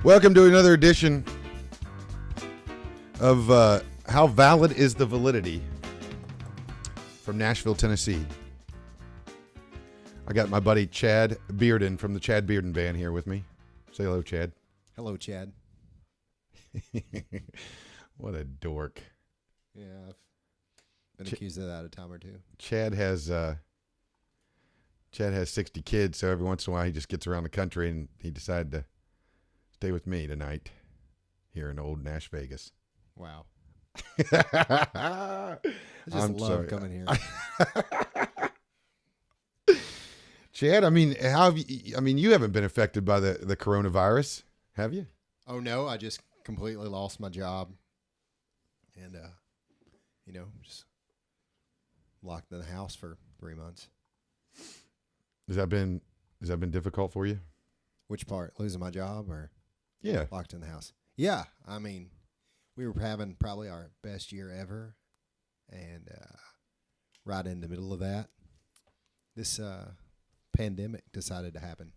Welcome to another edition of How Valid is the Validity from Nashville, Tennessee. I got my buddy Chad Bearden from the Chad Bearden Band here with me. Say hello, Chad. Hello, Chad. What a dork. Yeah, I've been accused of that a time or two. Chad has 60 kids, so every once in a while he just gets around the country, and he decided to stay with me tonight here in old Nash Vegas. Wow. I just love coming here. Chad, I mean, you haven't been affected by the coronavirus, have you? Oh, no, I just completely lost my job. And, just locked in the house for 3 months. Has that been difficult for you? Which part? Losing my job or Yeah. locked in the house? Yeah, I mean, we were having probably our best year ever. And right in the middle of that, this pandemic decided to happen.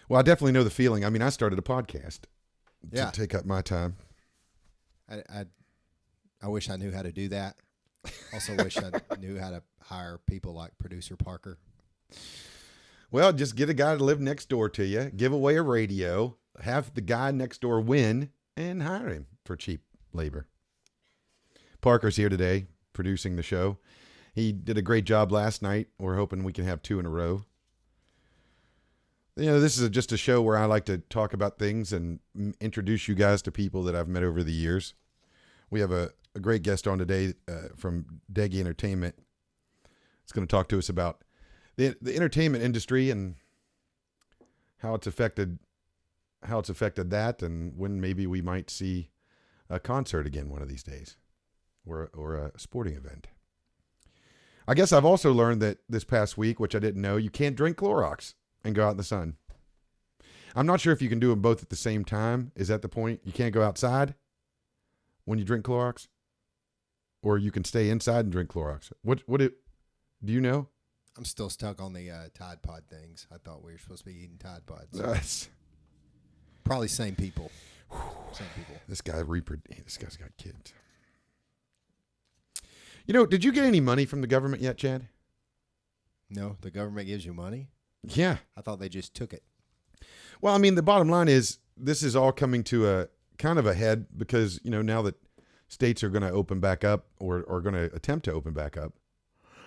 Well, I definitely know the feeling. I mean, I started a podcast Yeah. to take up my time. I wish I knew how to do that. Also wish I knew how to hire people like producer Parker. Well, just get a guy to live next door to you, give away a radio, have the guy next door win, and hire him for cheap labor. Parker's here today producing the show. He did a great job last night. We're hoping we can have 2 in a row. You know, this is just a show where I like to talk about things and introduce you guys to people that I've met over the years. We have a great guest on today from Degy Entertainment. It's going to talk to us about the entertainment industry and how it's affected that, and when maybe we might see a concert again one of these days, or a sporting event. I guess I've also learned that this past week, which I didn't know, you can't drink Clorox and go out in the sun. I'm not sure if you can do them both at the same time. Is that the point? You can't go outside when you drink Clorox? Or you can stay inside and drink Clorox? Do you know? I'm still stuck on the Tide Pod things. I thought we were supposed to be eating Tide Pods. Probably same people. Same people. This guy's got kids. You know, did you get any money from the government yet, Chad? No, the government gives you money? Yeah. I thought they just took it. Well, I mean, the bottom line is this is all coming to a kind of a head because, you know, now that states are going to open back up or are going to attempt to open back up.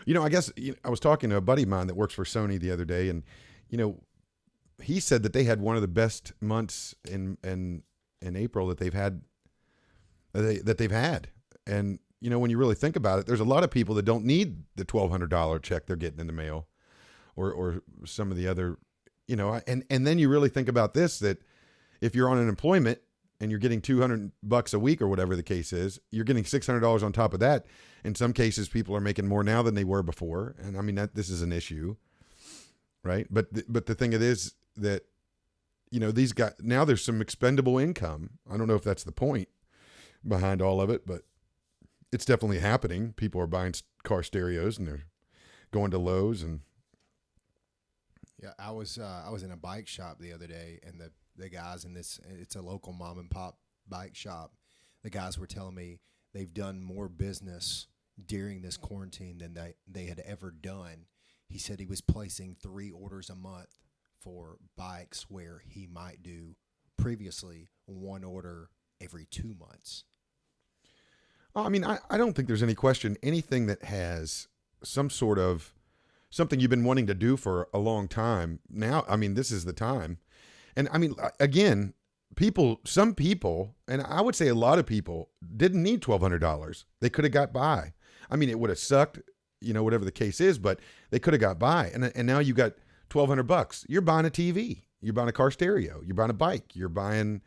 You know, I guess I was talking to a buddy of mine that works for Sony the other day, and, you know, he said that they had one of the best months in April that they've had. And, you know, when you really think about it, there's a lot of people that don't need the $1,200 check they're getting in the mail or some of the other, you know, and then you really think about this, that if you're on unemployment and you're getting $200 a week or whatever the case is, you're getting $600 on top of that. In some cases, people are making more now than they were before. And I mean, this is an issue, right? But the thing it is that, you know, these guys, now there's some expendable income. I don't know if that's the point behind all of it, but it's definitely happening. People are buying car stereos and they're going to Lowe's and. Yeah, I was in a bike shop the other day, and the guys in this, it's a local mom and pop bike shop. The guys were telling me they've done more business during this quarantine than they had ever done. He said he was placing 3 orders a month for bikes where he might do previously 1 order every 2 months. I mean, I don't think there's any question. Anything that has some sort of something you've been wanting to do for a long time. Now, I mean, this is the time. And I mean, again, some people, and I would say a lot of people didn't need $1,200. They could have got by. I mean, it would have sucked, you know, whatever the case is, but they could have got by. And now you got $1,200. You're buying a TV, you're buying a car stereo, you're buying a bike, you're buying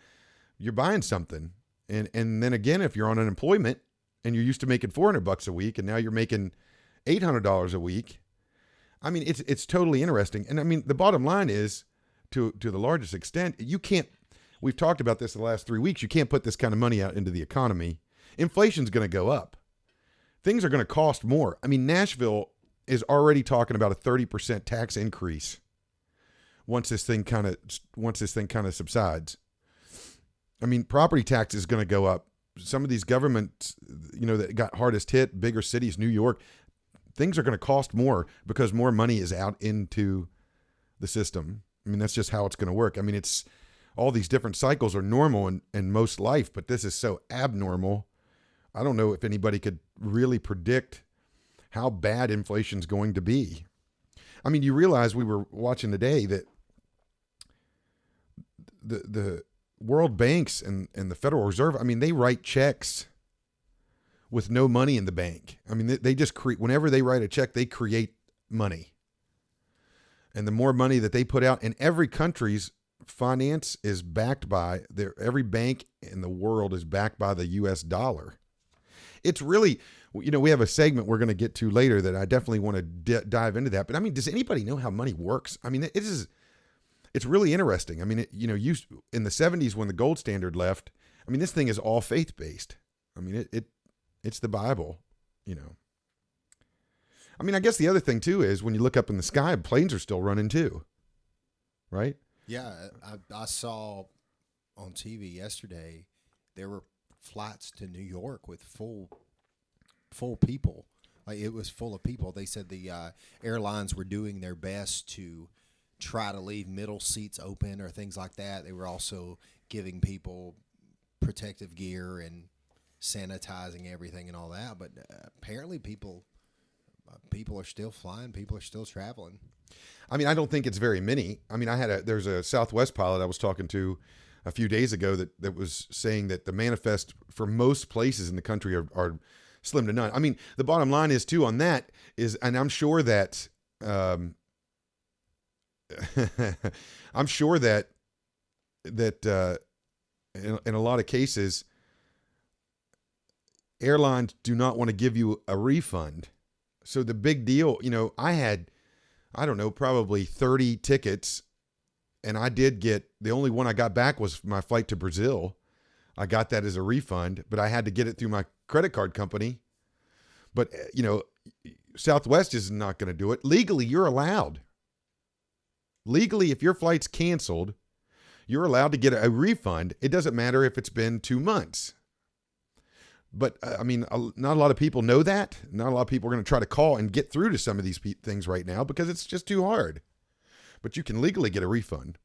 something. And then again, if you're on unemployment and you're used to making $400 a week and now you're making $800 a week, I mean, it's totally interesting. And I mean, the bottom line is, to the largest extent, you can't, we've talked about this the last 3 weeks, you can't put this kind of money out into the economy. Inflation's going to go up. Things are going to cost more. I mean, Nashville is already talking about a 30% tax increase once this thing kind of subsides. I mean, property tax is going to go up. Some of these governments, that got hardest hit, bigger cities, New York, things are going to cost more because more money is out into the system. I mean, that's just how it's going to work. I mean, it's all these different cycles are normal in most life, but this is so abnormal. I don't know if anybody could really predict how bad inflation's going to be. I mean, you realize we were watching today that the World Banks and the Federal Reserve, I mean, they write checks with no money in the bank. I mean, they just create, whenever they write a check, they create money. And the more money that they put out, and every country's finance is backed by, every bank in the world is backed by the US dollar. It's really, we have a segment we're going to get to later that I definitely want to dive into that. But I mean, does anybody know how money works? I mean, it's really interesting. I mean, in the 70s when the gold standard left, I mean, this thing is all faith-based. I mean, it's the Bible, I mean, I guess the other thing too is when you look up in the sky, planes are still running too, right? Yeah, I saw on TV yesterday there were flights to New York with full people. Like, it was full of people. They said the airlines were doing their best to try to leave middle seats open or things like that. They were also giving people protective gear and sanitizing everything and all that. But apparently people are still flying. People are still traveling. I mean, I don't think it's very many. I mean, there's a Southwest pilot I was talking to a few days ago that was saying that the manifest for most places in the country are slim to none. I mean, the bottom line is too on that is, and I'm sure that, I'm sure that in a lot of cases, airlines do not want to give you a refund. So the big deal, I had, I don't know, probably 30 tickets, and I did get, the only one I got back was my flight to Brazil. I got that as a refund, but I had to get it through my credit card company. But, Southwest is not going to do it. Legally, you're allowed. Legally, if your flight's canceled, you're allowed to get a refund. It doesn't matter if it's been 2 months. But, I mean, not a lot of people know that. Not a lot of people are going to try to call and get through to some of these things right now because it's just too hard. But you can legally get a refund.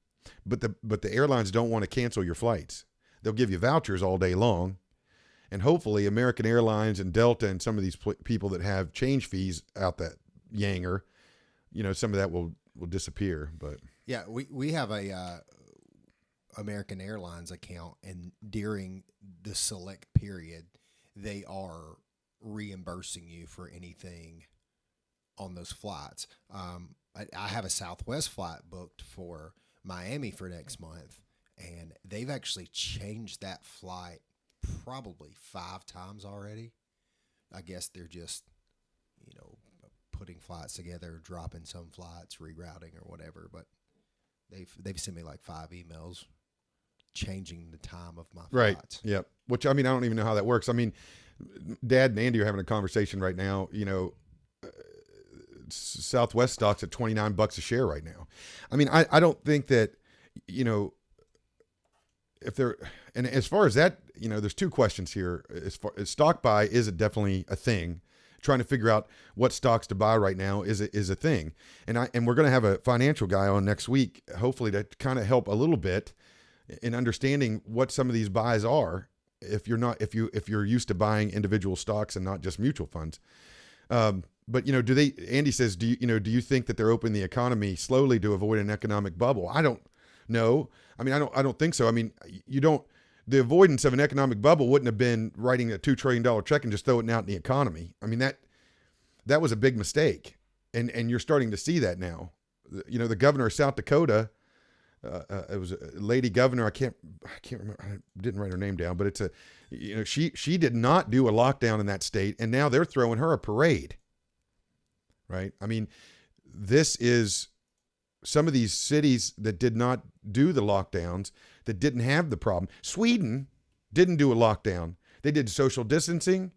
But the airlines don't want to cancel your flights. They'll give you vouchers all day long. And hopefully American Airlines and Delta and some of these people that have change fees out that yanger, some of that will disappear. But yeah, we have a American Airlines account, and during the select period, they are reimbursing you for anything on those flights. I have a Southwest flight booked for Miami for next month, and they've actually changed that flight probably 5 times already. I guess they're just, putting flights together, dropping some flights, rerouting or whatever. But they've sent me like 5 emails changing the time of my right. flights. Yep. Which, I mean, I don't even know how that works. I mean, Dad and Andy are having a conversation right now. Southwest stock's at $29 a share right now. I mean, I don't think that, if they're, and as far as that, there's 2 questions here. As far as stock buy, is it definitely a thing? Trying to figure out what stocks to buy right now is a thing. And we're going to have a financial guy on next week, hopefully, to kind of help a little bit in understanding what some of these buys are. If you're used to buying individual stocks and not just mutual funds. But Andy says, do you think that they're opening the economy slowly to avoid an economic bubble? I don't know. I mean, I don't think so. I mean, the avoidance of an economic bubble wouldn't have been writing a $2 trillion check and just throwing it out in the economy. I mean, that was a big mistake. And you're starting to see that now. The governor of South Dakota, it was a lady governor. I can't remember. I didn't write her name down, but it's she did not do a lockdown in that state. And now they're throwing her a parade. Right. I mean, this is some of these cities that did not do the lockdowns, that didn't have the problem. Sweden didn't do a lockdown. They did social distancing.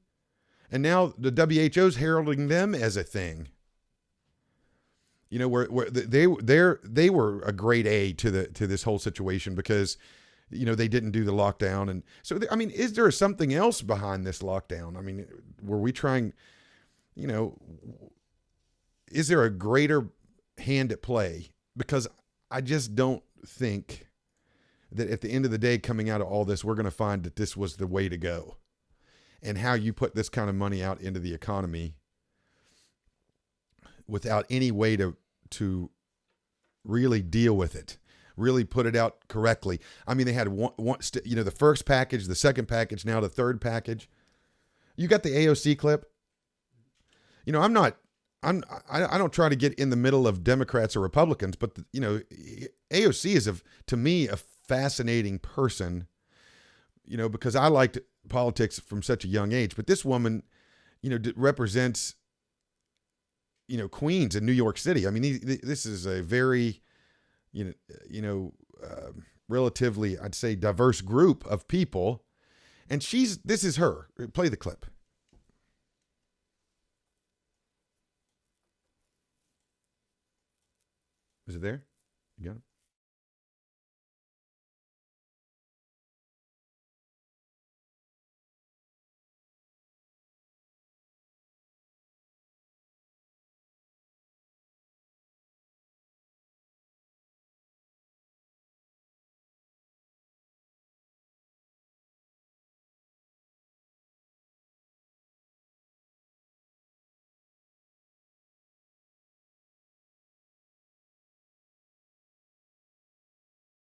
And now the WHO's heralding them as a thing. where they were a grade A to this whole situation because, they didn't do the lockdown. And so, I mean, is there something else behind this lockdown? I mean, were we trying, is there a greater hand at play? Because I just don't think that at the end of the day, coming out of all this, we're going to find that this was the way to go. And how you put this kind of money out into the economy without any way to really deal with it, really put it out correctly. I mean, they had the first package, the second package, now the third package. You got the AOC clip. I don't try to get in the middle of Democrats or Republicans, but AOC is to me a fascinating person, because I liked politics from such a young age. But this woman, represents, Queens and New York City. I mean, this is a very, relatively, I'd say, diverse group of people. And this is her. Play the clip. Is it there? You got it?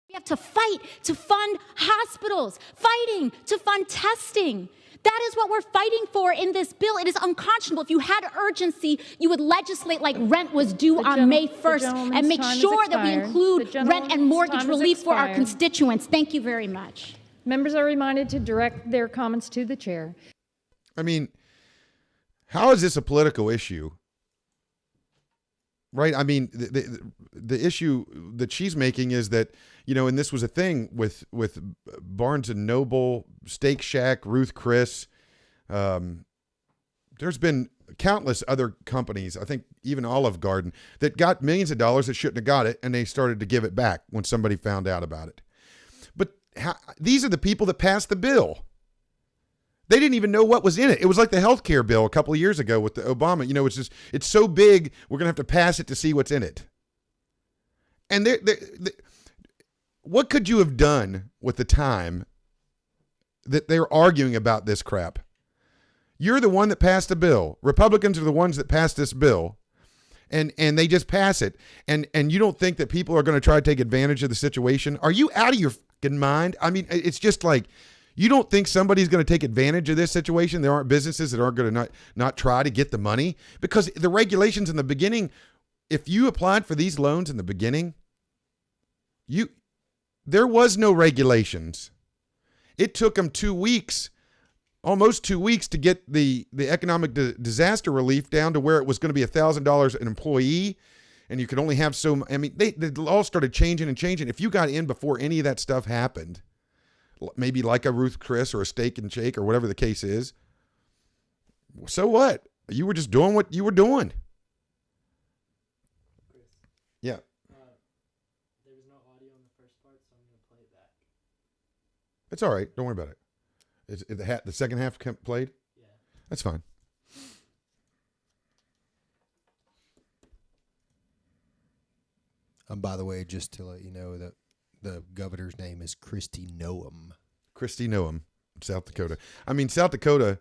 We have to fight to fund hospitals, fighting to fund testing. That is what we're fighting for in this bill. It is unconscionable. If you had urgency, you would legislate like rent was due on May 1st and make sure that we include rent and mortgage relief for our constituents. Thank you very much. Members are reminded to direct their comments to the chair. I mean, how is this a political issue? Right? I mean, the issue that she's making is that, and this was a thing with Barnes & Noble, Steak Shack, Ruth Chris. There's been countless other companies, I think even Olive Garden, that got millions of dollars that shouldn't have got it, and they started to give it back when somebody found out about it. But these are the people that passed the bill. They didn't even know what was in it. It was like the healthcare bill a couple of years ago with the Obama. It's so big, we're going to have to pass it to see what's in it. And what could you have done with the time that they're arguing about this crap? You're the one that passed the bill. Republicans are the ones that passed this bill. And they just pass it. And you don't think that people are going to try to take advantage of the situation? Are you out of your fucking mind? I mean, it's just like, you don't think somebody's going to take advantage of this situation? There aren't businesses that aren't going to not try to get the money? Because the regulations in the beginning, if you applied for these loans in the beginning, there was no regulations. It took them 2 weeks, almost 2 weeks, to get the economic disaster relief down to where it was going to be $1,000 an employee, and you could only have so. I mean, they all started changing and changing. If you got in before any of that stuff happened, maybe like a Ruth Chris or a Steak and Shake or whatever the case is, so what? You were just doing what you were doing. Chris, Yeah. there was no audio in the first part, so I'm going to play it back. It's all right. Don't worry about it. Is the second half played? Yeah. That's fine. By the way, just to let you know that the governor's name is Kristi Noem. Kristi Noem, South Dakota. I mean, South Dakota,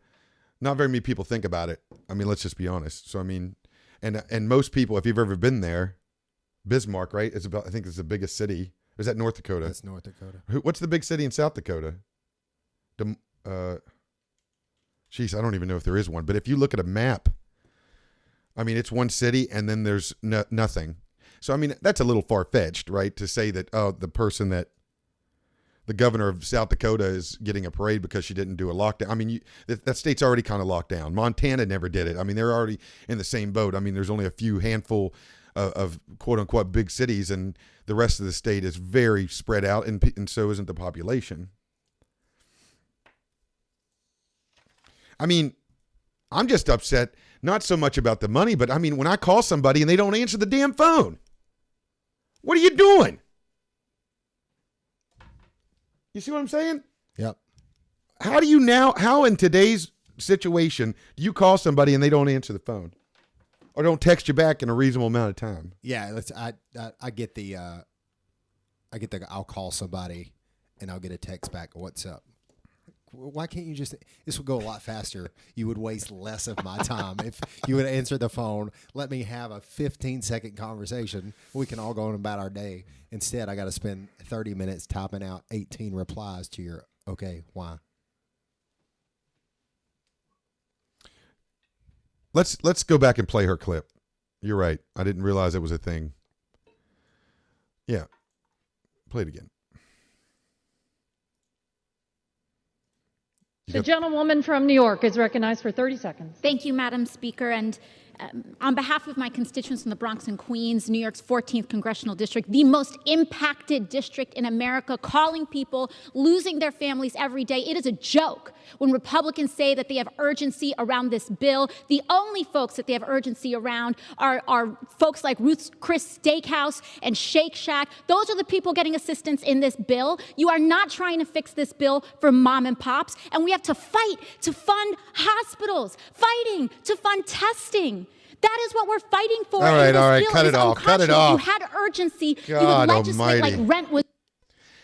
not very many people think about it. I mean, let's just be honest. So, I mean, and most people, if you've ever been there, Bismarck, right? I think it's the biggest city. Or is that North Dakota? That's North Dakota. What's the big city in South Dakota? Geez, I don't even know if there is one. But if you look at a map, I mean, it's one city and then there's nothing. So, I mean, that's a little far-fetched, right, to say that, the governor of South Dakota is getting a parade because she didn't do a lockdown. I mean, that state's already kind of locked down. Montana never did it. I mean, they're already in the same boat. I mean, there's only a handful of quote-unquote big cities, and the rest of the state is very spread out, and so isn't the population. I mean, I'm just upset, not so much about the money, but I mean, when I call somebody and they don't answer the damn phone, what are you doing? You see what I'm saying? Yep. How in today's situation do you call somebody and they don't answer the phone or don't text you back in a reasonable amount of time? Yeah, I get the I'll call somebody and I'll get a text back. What's up? Why can't you just? This would go a lot faster. You would waste less of my time if you would answer the phone. Let me have a 15-second conversation. We can all go on about our day. Instead, I got to spend 30 minutes typing out 18 replies to your okay. Why? Let's go back and play her clip. You're right. I didn't realize it was a thing. Yeah. Play it again. The gentlewoman from New York is recognized for 30 seconds. Thank you, Madam Speaker. And on behalf of my constituents in the Bronx and Queens, New York's 14th Congressional District, the most impacted district in America, calling people, losing their families every day. It is a joke when Republicans say that they have urgency around this bill. The only folks that they have urgency around are folks like Ruth's Chris Steakhouse and Shake Shack. Those are the people getting assistance in this bill. You are not trying to fix this bill for mom and pops. And we have to fight to fund hospitals, fighting to fund testing. That is what we're fighting for. All right, cut it off. Cut it off. If you had urgency, God you would legislate almighty. like rent was.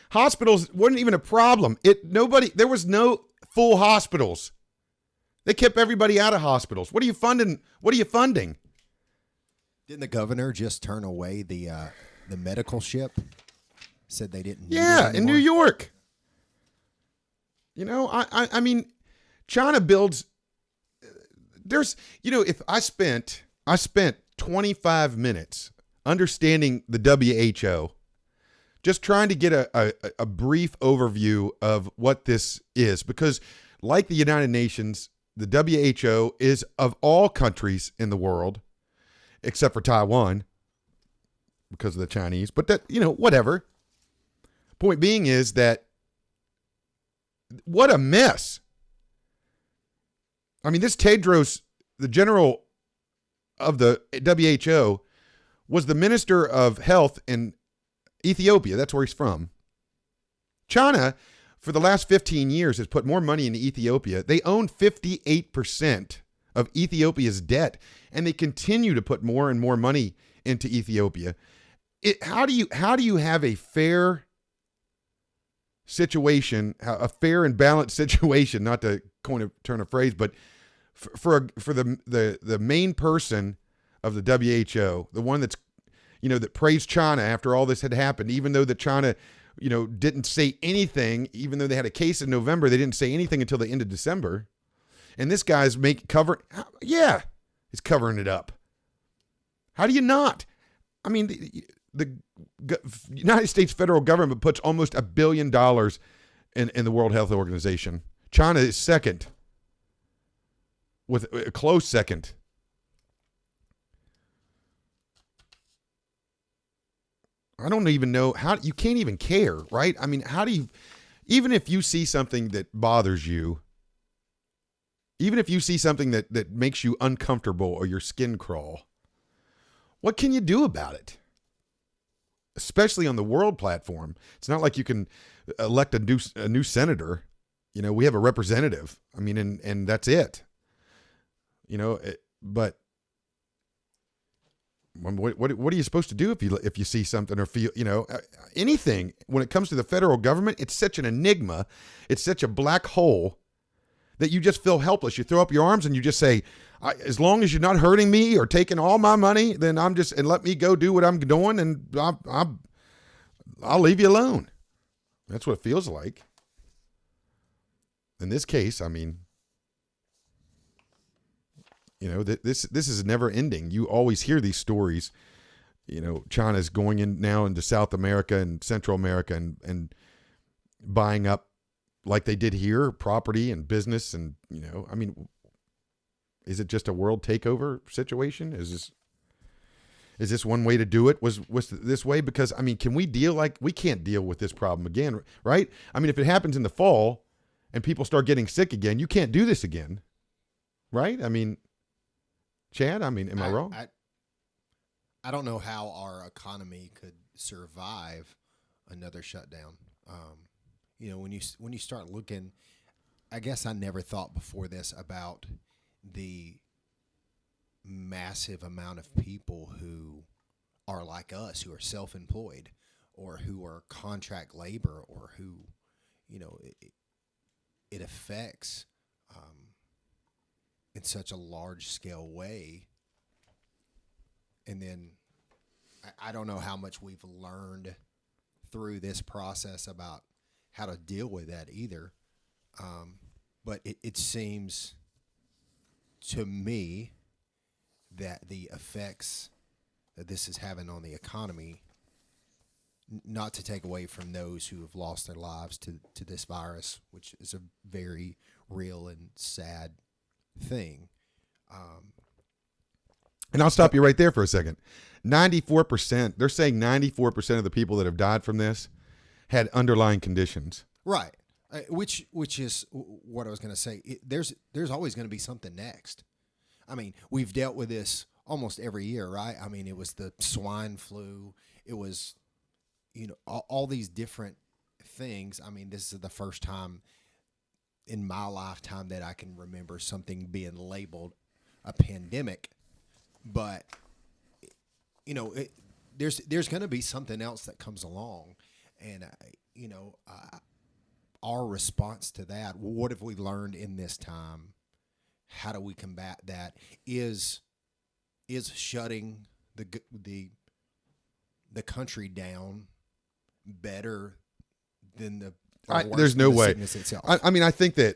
Hospitals wasn't even a problem. There was no full hospitals. They kept everybody out of hospitals. What are you funding? What are you funding? Didn't the governor just turn away the medical ship? Said they didn't. Need Yeah, it in New anymore? York. You know, I mean, China builds. There's, you know, if I spent 25 minutes understanding the WHO, just trying to get a brief overview of what this is, because like the United Nations, the WHO is of all countries in the world, except for Taiwan, because of the Chinese, but that, you know, whatever. Point being is that what a mess. I mean, this Tedros, the general of the WHO, was the minister of health in Ethiopia. That's where he's from. China, for the last 15 years, has put more money into Ethiopia. They own 58% of Ethiopia's debt, and they continue to put more and more money into Ethiopia. How do you have a fair situation, a fair and balanced situation, not to turn a phrase, but for the main person of the WHO, the one that's, you know, that praised China after all this had happened, even though that China, you know, didn't say anything, even though they had a case in November, they didn't say anything until the end of December. And this guy's he's covering it up. How do you not? I mean, the United States federal government puts almost $1 billion in the World Health Organization. China is second, with a close second. I don't even know how you can't even care, right? I mean, how do you, even if you see something that bothers you, even if you see something that makes you uncomfortable or your skin crawl, what can you do about it? Especially on the world platform. It's not like you can elect a new senator. You know, we have a representative. I mean, and that's it. You know, but what are you supposed to do if you see something or feel, you know, anything when it comes to the federal government? It's such an enigma. It's such a black hole that you just feel helpless. You throw up your arms and you just say, as long as you're not hurting me or taking all my money, then and let me go do what I'm doing, and I'll leave you alone. That's what it feels like. In this case, I mean, you know, this is never ending. You always hear these stories. You know, China's going in now into South America and Central America and buying up, like they did here, property and business. And, you know, I mean, is it just a world takeover situation? Is this one way to do it? Was this way? Because, I mean, can we we can't deal with this problem again, right? I mean, if it happens in the fall and people start getting sick again, you can't do this again. right? I mean, Chad, I mean, am I wrong? I don't know how our economy could survive another shutdown. When you start looking, I guess I never thought before this about the massive amount of people who are like us, who are self-employed or who are contract labor, or who, it affects in such a large scale way. And then I don't know how much we've learned through this process about how to deal with that either. But it seems to me that the effects that this is having on the economy, not to take away from those who have lost their lives to this virus, which is a very real and sad thing. And I'll stop you right there for a second. 94%, they're saying 94% of the people that have died from this had underlying conditions. Right. Which is what I was going to say. There's always going to be something next. I mean, we've dealt with this almost every year, right? I mean, it was the swine flu. It was, all these different things. I mean, this is the first time in my lifetime that I can remember something being labeled a pandemic. But, there's going to be something else that comes along. And, our response to that, what have we learned in this time? How do we combat that? Is shutting the country down better than there's no way. Itself? I mean, I think that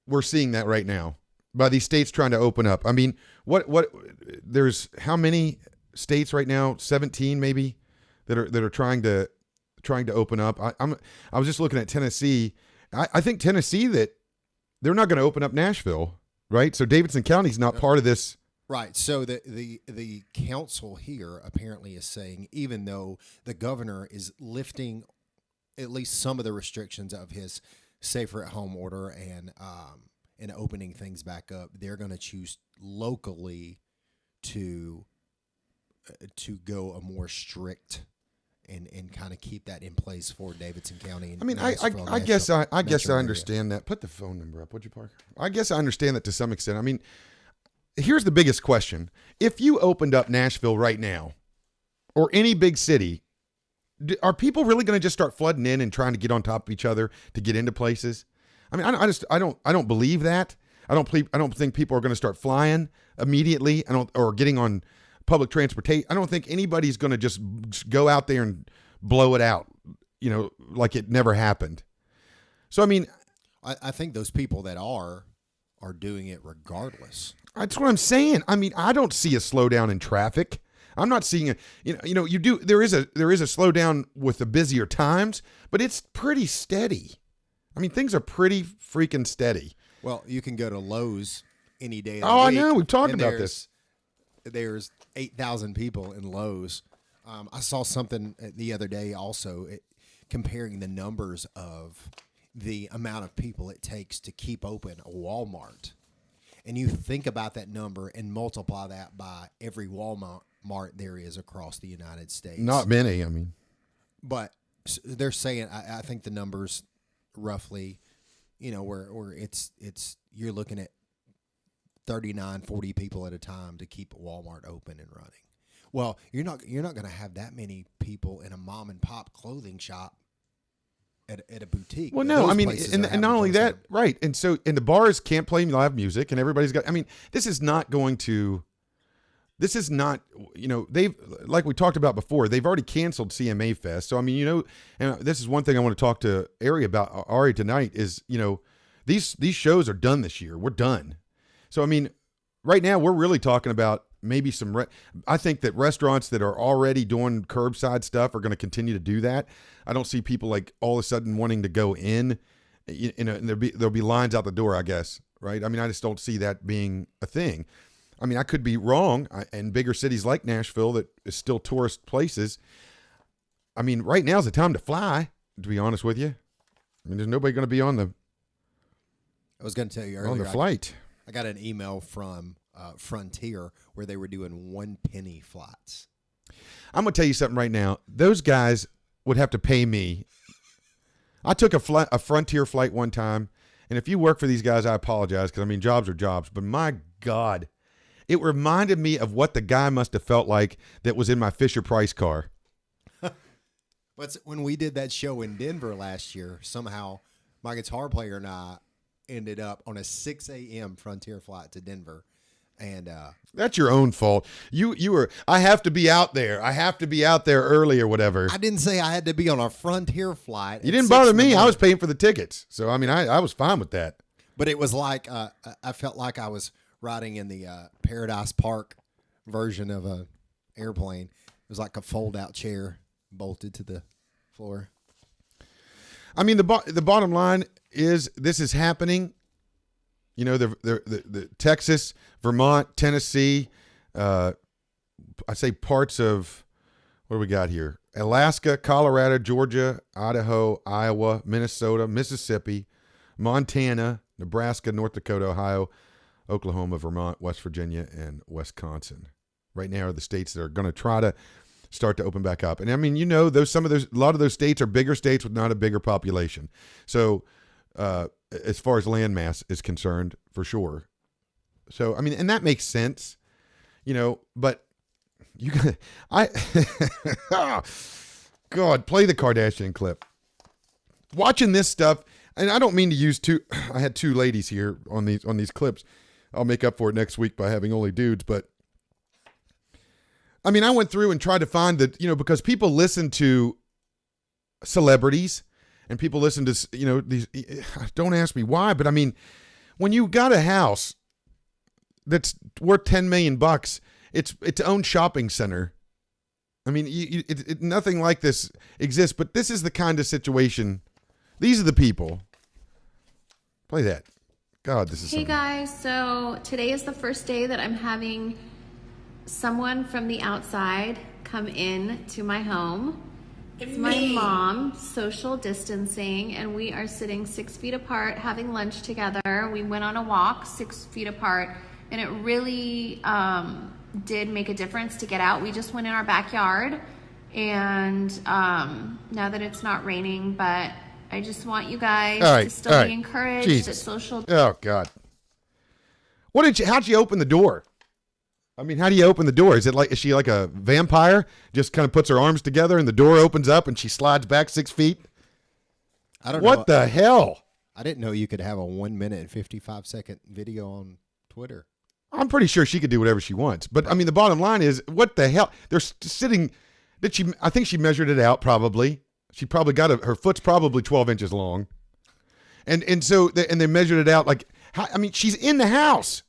we're seeing that right now by these states trying to open up. I mean, what there's how many states right now? 17 maybe that are trying to open up. I was just looking at Tennessee. I think Tennessee, that they're not going to open up Nashville, right? So Davidson County's not part of this. Right. So the council here apparently is saying, even though the governor is lifting at least some of the restrictions of his safer at home order and opening things back up, they're going to choose locally to go a more strict and kind of keep that in place for Davidson County. And I mean, I guess I understand that. Put the phone number up, would you, Parker? I guess I understand that to some extent. I mean, here's the biggest question. If you opened up Nashville right now or any big city, are people really going to just start flooding in and trying to get on top of each other to get into places? I mean, I don't believe that. I don't think people are going to start flying immediately. Or getting on public transportation. I don't think anybody's going to just go out there and blow it out, like it never happened. So, I mean, I think those people that are doing it regardless. That's what I'm saying. I mean, I don't see a slowdown in traffic. I'm not seeing you do. There is a slowdown with the busier times, but it's pretty steady. I mean, things are pretty freaking steady. Well, you can go to Lowe's any day of the week. I know. We've talked about this. There's 8,000 people in Lowe's. I saw something the other day also comparing the numbers of the amount of people it takes to keep open a Walmart. And you think about that number and multiply that by every Walmart there is across the United States. Not many, I mean. But they're saying, I think the numbers roughly, where it's you're looking at 39, 40 people at a time to keep Walmart open and running. Well, you're not going to have that many people in a mom and pop clothing shop at a boutique. Well, no, I mean, and not only that, right? And so, and the bars can't play live music, and everybody's got. I mean, this is not, they've, like we talked about before, they've already canceled CMA Fest. So I mean, and this is one thing I want to talk to Ari tonight is, these shows are done this year. We're done. So, I mean, right now we're really talking about maybe I think that restaurants that are already doing curbside stuff are going to continue to do that. I don't see people like all of a sudden wanting to go in, and there'll be lines out the door, I guess. Right. I mean, I just don't see that being a thing. I mean, I could be wrong. And bigger cities like Nashville that is still tourist places. I mean, right now is the time to fly, to be honest with you. I mean, there's nobody going to be on the was going to tell you on earlier. the flight. I got an email from Frontier where they were doing 1 penny flights. I'm going to tell you something right now. Those guys would have to pay me. I took a Frontier flight one time, and if you work for these guys, I apologize because, I mean, jobs are jobs. But my God, it reminded me of what the guy must have felt like that was in my Fisher-Price car. When we did that show in Denver last year, somehow my guitar player and I ended up on a 6 a.m. Frontier flight to Denver. And that's your own fault. You were, I have to be out there. I have to be out there early or whatever. I didn't say I had to be on a Frontier flight. You didn't bother me. I was paying for the tickets. So, I mean, I was fine with that. But it was like, I felt like I was riding in the Paradise Park version of a airplane. It was like a fold-out chair bolted to the floor. I mean, the bottom line is this is happening. You know, the Texas, Vermont, Tennessee, I say parts of, what do we got here? Alaska, Colorado, Georgia, Idaho, Iowa, Minnesota, Mississippi, Montana, Nebraska, North Dakota, Ohio, Oklahoma, Vermont, West Virginia, and Wisconsin. Right now are the states that are going to try to start to open back up. And I mean, you know, a lot of those states are bigger states with not a bigger population. So, as far as landmass is concerned, for sure. So, I mean, and that makes sense, you know, but God, play the Kardashian clip. Watching this stuff, and I don't mean to use I had two ladies here on these clips. I'll make up for it next week by having only dudes, but I mean, I went through and tried to find because people listen to celebrities and people listen to, these, don't ask me why, but I mean, when you got a house that's worth $10 million, it's its own shopping center. I mean, nothing like this exists, but this is the kind of situation. These are the people. Play that. God, this is Hey something. guys, so today is the first day that I'm having someone from the outside come in to my home. It's my mom, social distancing, and we are sitting 6 feet apart having lunch together. We went on a walk 6 feet apart, and it really did make a difference to get out. We just went in our backyard, and now that it's not raining, but I just want you guys to still be encouraged. Jesus. That social. Oh God. How'd you open the door? I mean, how do you open the door? Is she like a vampire? Just kind of puts her arms together and the door opens up and she slides back 6 feet? I don't know. What the hell? I didn't know you could have a 1 minute and 55-second video on Twitter. I'm pretty sure she could do whatever she wants. But I mean, the bottom line is, what the hell? They're sitting. I think she measured it out probably. She probably got her foot's probably 12 inches long. And so they measured it out like, I mean, she's in the house.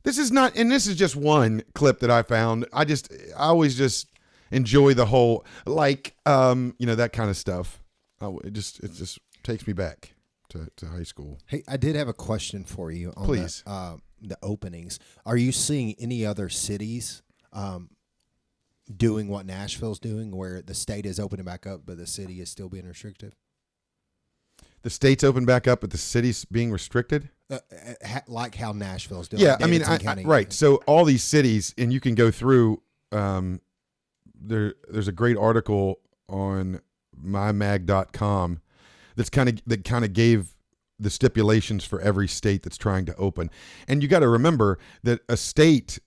This is just one clip that I found. I always just enjoy the whole, that kind of stuff. It just takes me back to high school. Hey, I did have a question for you on Please. The openings. Are you seeing any other cities doing what Nashville's doing, where the state is opening back up, but the city is still being restricted? The state's open back up, but the city's being restricted? Like how Nashville's doing. Yeah, I mean, right. So all these cities, and you can go through, there's a great article on mymag.com that kind of gave the stipulations for every state that's trying to open. And you got to remember that a state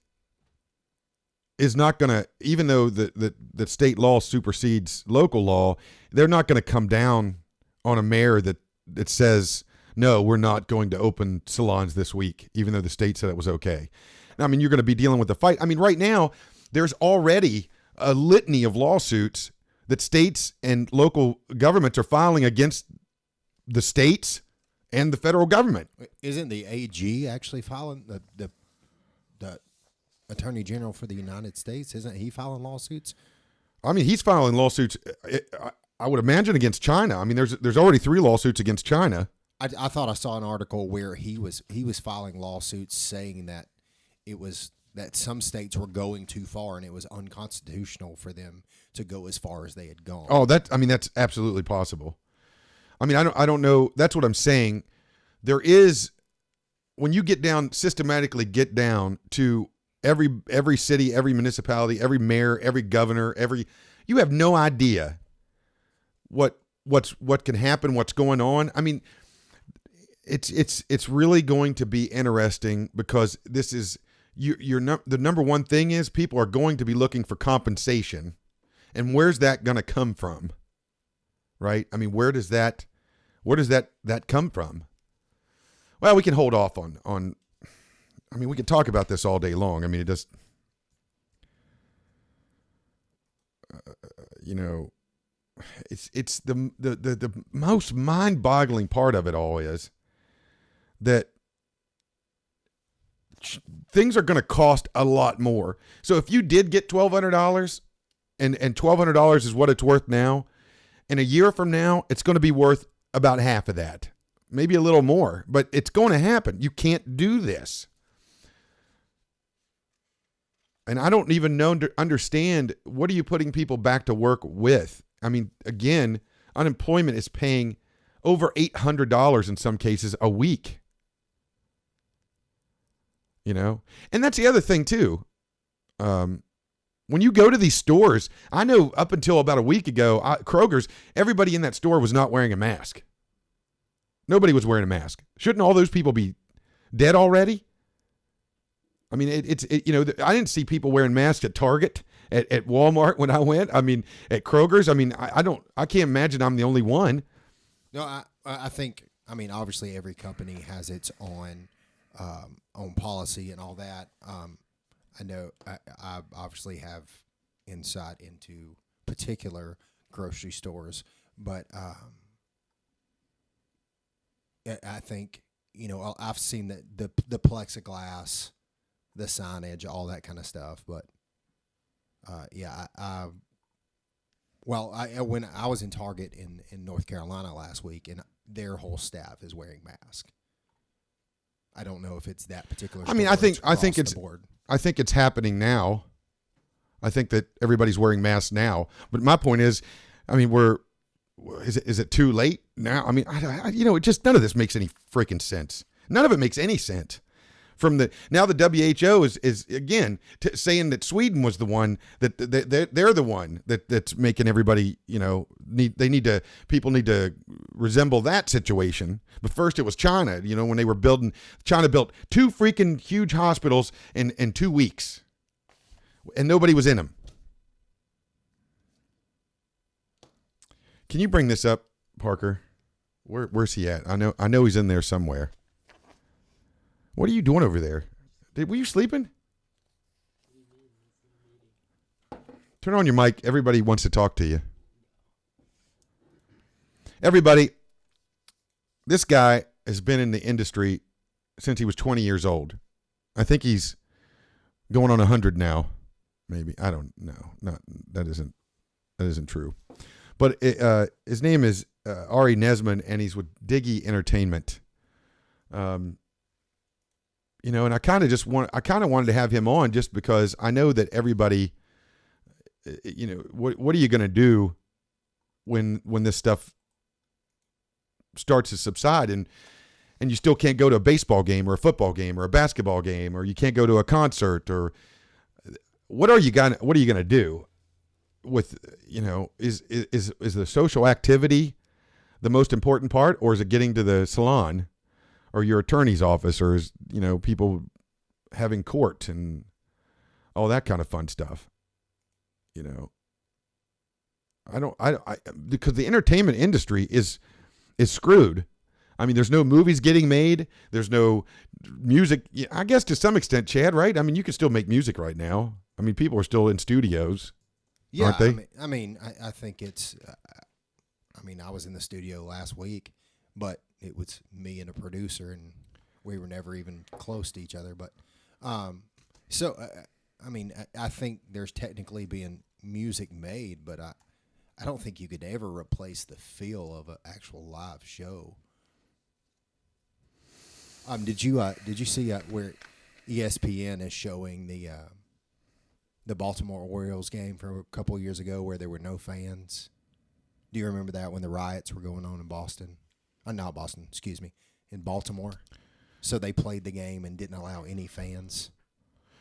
is not going to, even though the state law supersedes local law, they're not going to come down on a mayor that says, no, we're not going to open salons this week, even though the state said it was okay. I mean, you're going to be dealing with the fight. I mean, right now, there's already a litany of lawsuits that states and local governments are filing against the states and the federal government. Isn't the AG actually filing the Attorney General for the United States? Isn't he filing lawsuits? I mean, he's filing lawsuits, I would imagine, against China. I mean, there's already 3 lawsuits against China. I thought I saw an article where he was filing lawsuits saying that that some states were going too far and it was unconstitutional for them to go as far as they had gone. Oh, that's absolutely possible. I mean, I don't know. That's what I'm saying. There is, when you systematically get down to every city, every municipality, every mayor, every governor, you have no idea what can happen, what's going on. I mean, it's really going to be interesting because this is the number one thing is people are going to be looking for compensation, and where's that going to come from? Right? I mean, where does that come from? Well, we can hold off on. I mean, we could talk about this all day long. I mean, it just, it's the most mind-boggling part of it all is that things are going to cost a lot more. So if you did get $1,200 and $1,200 is what it's worth now, and a year from now, it's going to be worth about half of that. Maybe a little more, but it's going to happen. You can't do this. And I don't even understand, what are you putting people back to work with? I mean, again, unemployment is paying over $800 in some cases a week. And that's the other thing too. When you go to these stores, I know up until about a week ago, Kroger's, everybody in that store was not wearing a mask. Nobody was wearing a mask. Shouldn't all those people be dead already? I mean, I didn't see people wearing masks at Target, at Walmart when I went. I mean, at Kroger's. I mean, I can't imagine I'm the only one. No, I think, obviously every company has its own policy and all that. I know I obviously have insight into particular grocery stores, but I think, I've seen the plexiglass, the signage, all that kind of stuff. But when I was in Target in North Carolina last week, and their whole staff is wearing masks. I don't know if it's that particular. I mean, I think it's happening now. I think that everybody's wearing masks now. But my point is, I mean, is it too late now? I mean, it just, none of this makes any freaking sense. None of it makes any sense. Now the WHO is again saying that Sweden was the one that they're the one that's making everybody, people need to resemble that situation. But first it was China, when they were China built 2 freaking huge hospitals in 2 weeks, and nobody was in them. Can you bring this up, Parker? Where's he at? I know he's in there somewhere. What are you doing over there? Were you sleeping? Turn on your mic. Everybody wants to talk to you. Everybody, this guy has been in the industry since he was 20 years old. I think he's going on 100 now. Maybe. I don't know. That isn't true. But his name is Ari Nisman, and he's with Degy Entertainment. And I kind of wanted to have him on just because I know that everybody, what are you going to do when this stuff starts to subside and you still can't go to a baseball game or a football game or a basketball game, or you can't go to a concert, or what are you going to do with, is the social activity the most important part, or is it getting to the salon or your attorney's office, or is, people having court and all that kind of fun stuff? Because the entertainment industry is screwed. I mean, there's no movies getting made. There's no music. I guess to some extent, Chad, right? I mean, you can still make music right now. I mean, people are still in studios, aren't they? I think it's, I was in the studio last week, but it was me and a producer, and we were never even close to each other. But, I think there's technically being music made, but I don't think you could ever replace the feel of an actual live show. Did you see where ESPN is showing the Baltimore Orioles game from a couple of years ago where there were no fans? Do you remember that when the riots were going on in Boston? Not Boston, excuse me, in Baltimore. So they played the game and didn't allow any fans.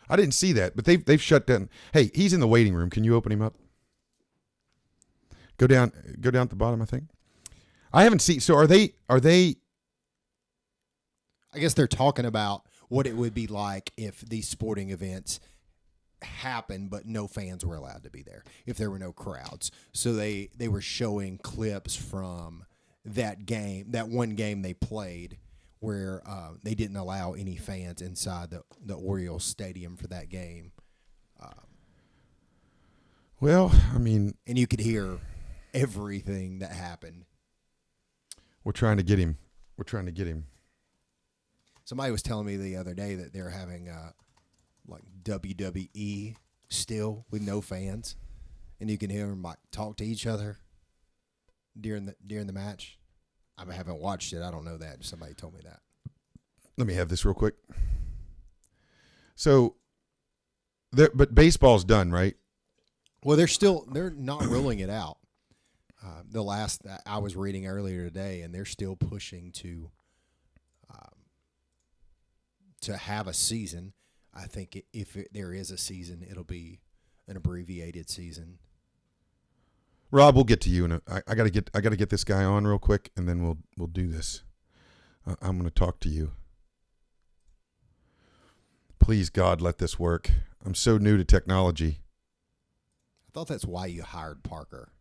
I didn't see that, but they've shut down. Hey, he's in the waiting room. Can you open him up? Go down at the bottom, I think. I haven't seen. So are they? I guess they're talking about what it would be like if these sporting events happened, but no fans were allowed to be there, if there were no crowds. So they were showing clips from that game, that one game they played, where they didn't allow any fans inside the Orioles stadium for that game. Well, I mean, and you could hear everything that happened. We're trying to get him. Somebody was telling me the other day that they're having like WWE still with no fans, and you can hear them like talk to each other during the match. I haven't watched it. I don't know that. Somebody told me that. Let me have this real quick. So, but baseball's done, right? Well, they're not ruling it out. The last I was reading earlier today, and they're still pushing to have a season. I think there is a season, it'll be an abbreviated season. Rob, we'll get to you, I gotta get this guy on real quick, and then we'll do this. I'm gonna talk to you. Please, God, let this work. I'm so new to technology. I thought that's why you hired Parker.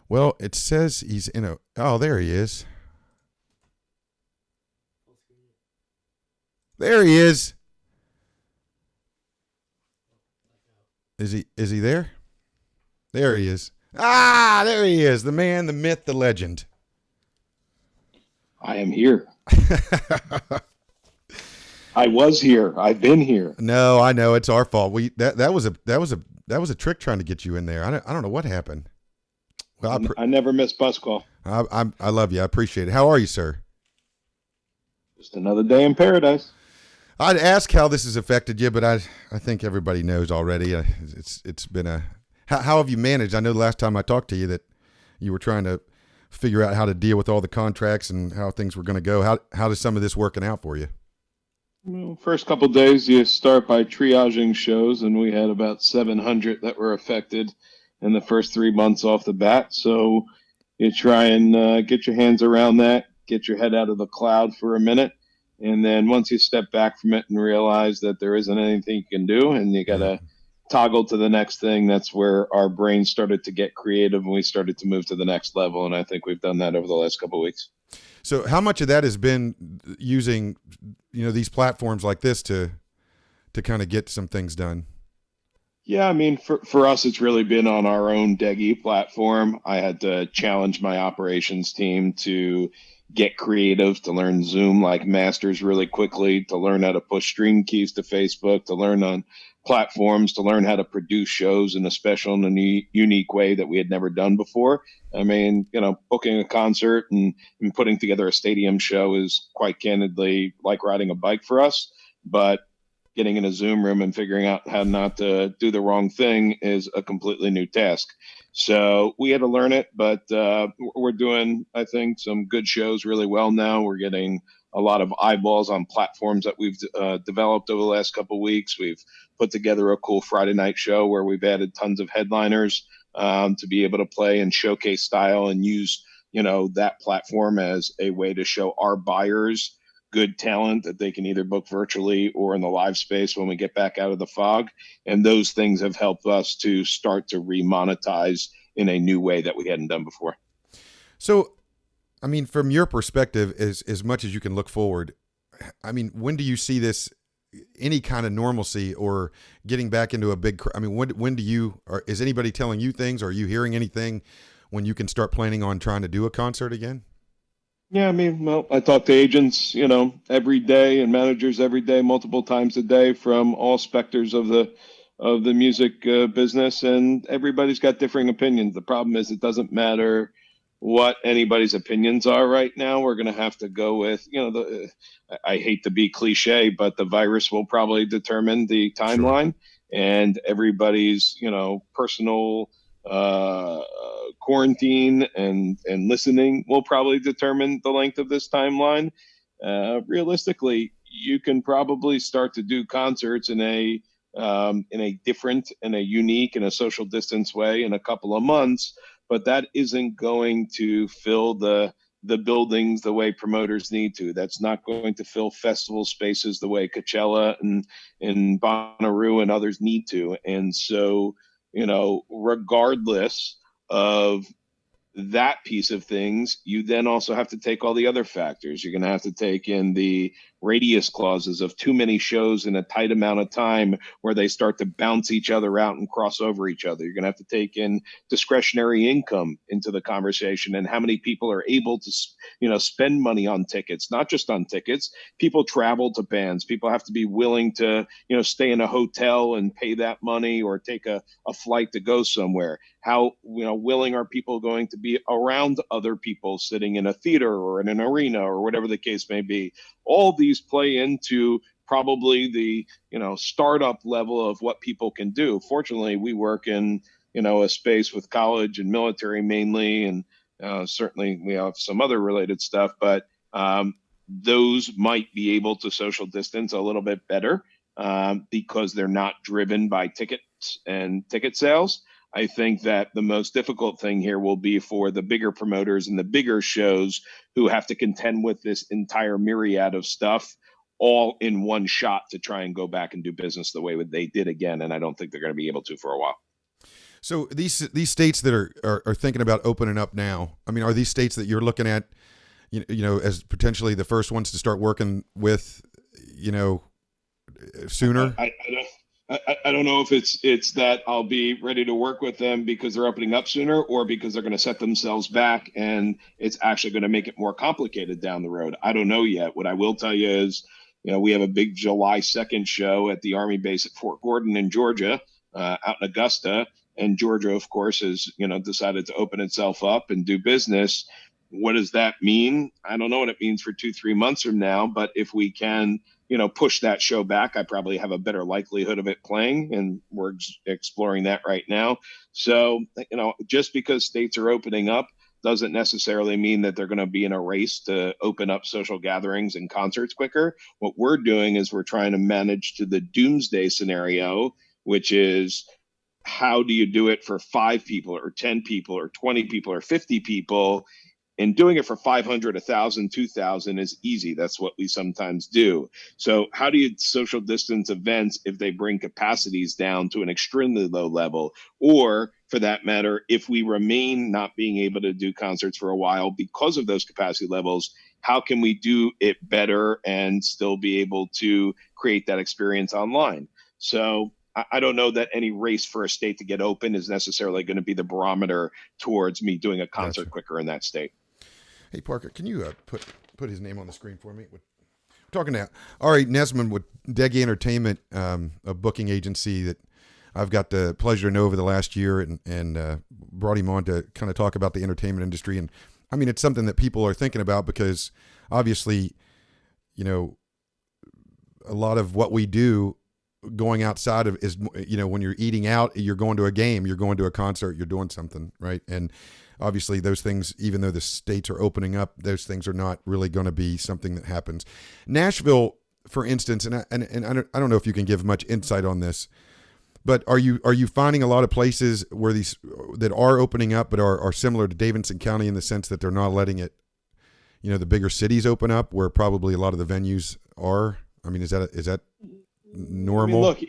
Well, it says he's in a. Oh, there he is. There he is. Is he there? There he is. Ah, there he is. The man, the myth, the legend. I am here. I was here. I've been here. No, I know it's our fault. That was a trick trying to get you in there. I don't know what happened. Well, I never miss bus call. I love you. I appreciate it. How are you, sir? Just another day in paradise. I'd ask how this has affected you, but I think everybody knows already. It's been a. How have you managed? I know the last time I talked to you that you were trying to figure out how to deal with all the contracts and how things were going to go. How is some of this working out for you? Well, first couple of days, you start by triaging shows, and we had about 700 that were affected in the first 3 months off the bat. So you try and get your hands around that, get your head out of the cloud for a minute. And then once you step back from it and realize that there isn't anything you can do and you got to toggle to the next thing, that's where our brain started to get creative and we started to move to the next level. And I think we've done that over the last couple of weeks. So how much of that has been using, these platforms like this to kind of get some things done? Yeah, I mean, for us, it's really been on our own Degy platform. I had to challenge my operations team to get creative, to learn Zoom like masters really quickly, to learn how to push stream keys to Facebook, to learn on platforms, to learn how to produce shows in a special and a unique way that we had never done before. I mean, booking a concert and putting together a stadium show is quite candidly like riding a bike for us, but getting in a Zoom room and figuring out how not to do the wrong thing is a completely new task. So we had to learn it, but we're doing, I think, some good shows really well now. We're getting a lot of eyeballs on platforms that we've developed over the last couple of weeks. We've put together a cool Friday night show where we've added tons of headliners to be able to play and showcase style and use, that platform as a way to show our buyers good talent that they can either book virtually or in the live space when we get back out of the fog. And those things have helped us to start to remonetize in a new way that we hadn't done before. So, I mean, from your perspective, as much as you can look forward, I mean, when do you see this, any kind of normalcy or getting back into a big, I mean, when do you, or is anybody telling you things? Or are you hearing anything when you can start planning on trying to do a concert again? Yeah, I mean, well, I talk to agents, every day and managers every day, multiple times a day from all specters of the music business, and everybody's got differing opinions. The problem is it doesn't matter what anybody's opinions are right now. We're going to have to go with, I hate to be cliche, but the virus will probably determine the timeline. Sure. And everybody's, personal quarantine and listening will probably determine the length of this timeline. Realistically, you can probably start to do concerts in a different and a unique and a social distance way in a couple of months, but that isn't going to fill the buildings the way promoters need to. That's not going to fill festival spaces the way Coachella and Bonnaroo and others need to. And so, regardless of that piece of things, you then also have to take all the other factors. You're going to have to take in the radius clauses of too many shows in a tight amount of time where they start to bounce each other out and cross over each other. You're going to have to take in discretionary income into the conversation and how many people are able to, spend money on tickets, not just on tickets. People travel to bands. People have to be willing to, stay in a hotel and pay that money or take a flight to go somewhere. How willing are people going to be around other people sitting in a theater or in an arena or whatever the case may be? All these play into probably the startup level of what people can do. Fortunately, we work in a space with college and military mainly, and certainly we have some other related stuff, but those might be able to social distance a little bit better because they're not driven by tickets and ticket sales. I think that the most difficult thing here will be for the bigger promoters and the bigger shows who have to contend with this entire myriad of stuff all in one shot to try and go back and do business the way they did again. And I don't think they're going to be able to for a while. So these states that are thinking about opening up now, I mean, are these states that you're looking at, as potentially the first ones to start working with, sooner? I don't know if it's that I'll be ready to work with them because they're opening up sooner or because they're going to set themselves back and it's actually going to make it more complicated down the road. I don't know yet. What I will tell you is, we have a big July 2nd show at the Army base at Fort Gordon in Georgia, out in Augusta. And Georgia, of course, has, decided to open itself up and do business. What does that mean? I don't know what it means for 2-3 months from now, but if we can push that show back, I probably have a better likelihood of it playing, and we're exploring that right now. So, just because states are opening up doesn't necessarily mean that they're going to be in a race to open up social gatherings and concerts quicker. What we're doing is we're trying to manage to the doomsday scenario, which is how do you do it for 5 people or 10 people or 20 people or 50 people? And doing it for 500, 1,000, 2,000 is easy. That's what we sometimes do. So how do you social distance events if they bring capacities down to an extremely low level? Or for that matter, if we remain not being able to do concerts for a while because of those capacity levels, how can we do it better and still be able to create that experience online? So I don't know that any race for a state to get open is necessarily going to be the barometer towards me doing a concert quicker in that state. Hey, Parker, can you put his name on the screen for me? We're talking to Ari Nisman with Degy Entertainment, a booking agency that I've got the pleasure to know over the last year, and brought him on to kind of talk about the entertainment industry. And I mean, it's something that people are thinking about because obviously, a lot of what we do going outside of is, when you're eating out, you're going to a game, you're going to a concert, you're doing something, right? And obviously those things, even though the states are opening up, those things are not really going to be something that happens. Nashville, for instance, and I don't know if you can give much insight on this, but are you finding a lot of places where these that are opening up but are similar to Davidson County in the sense that they're not letting it, the bigger cities open up where probably a lot of the venues are? I mean, is that normal? I mean, look,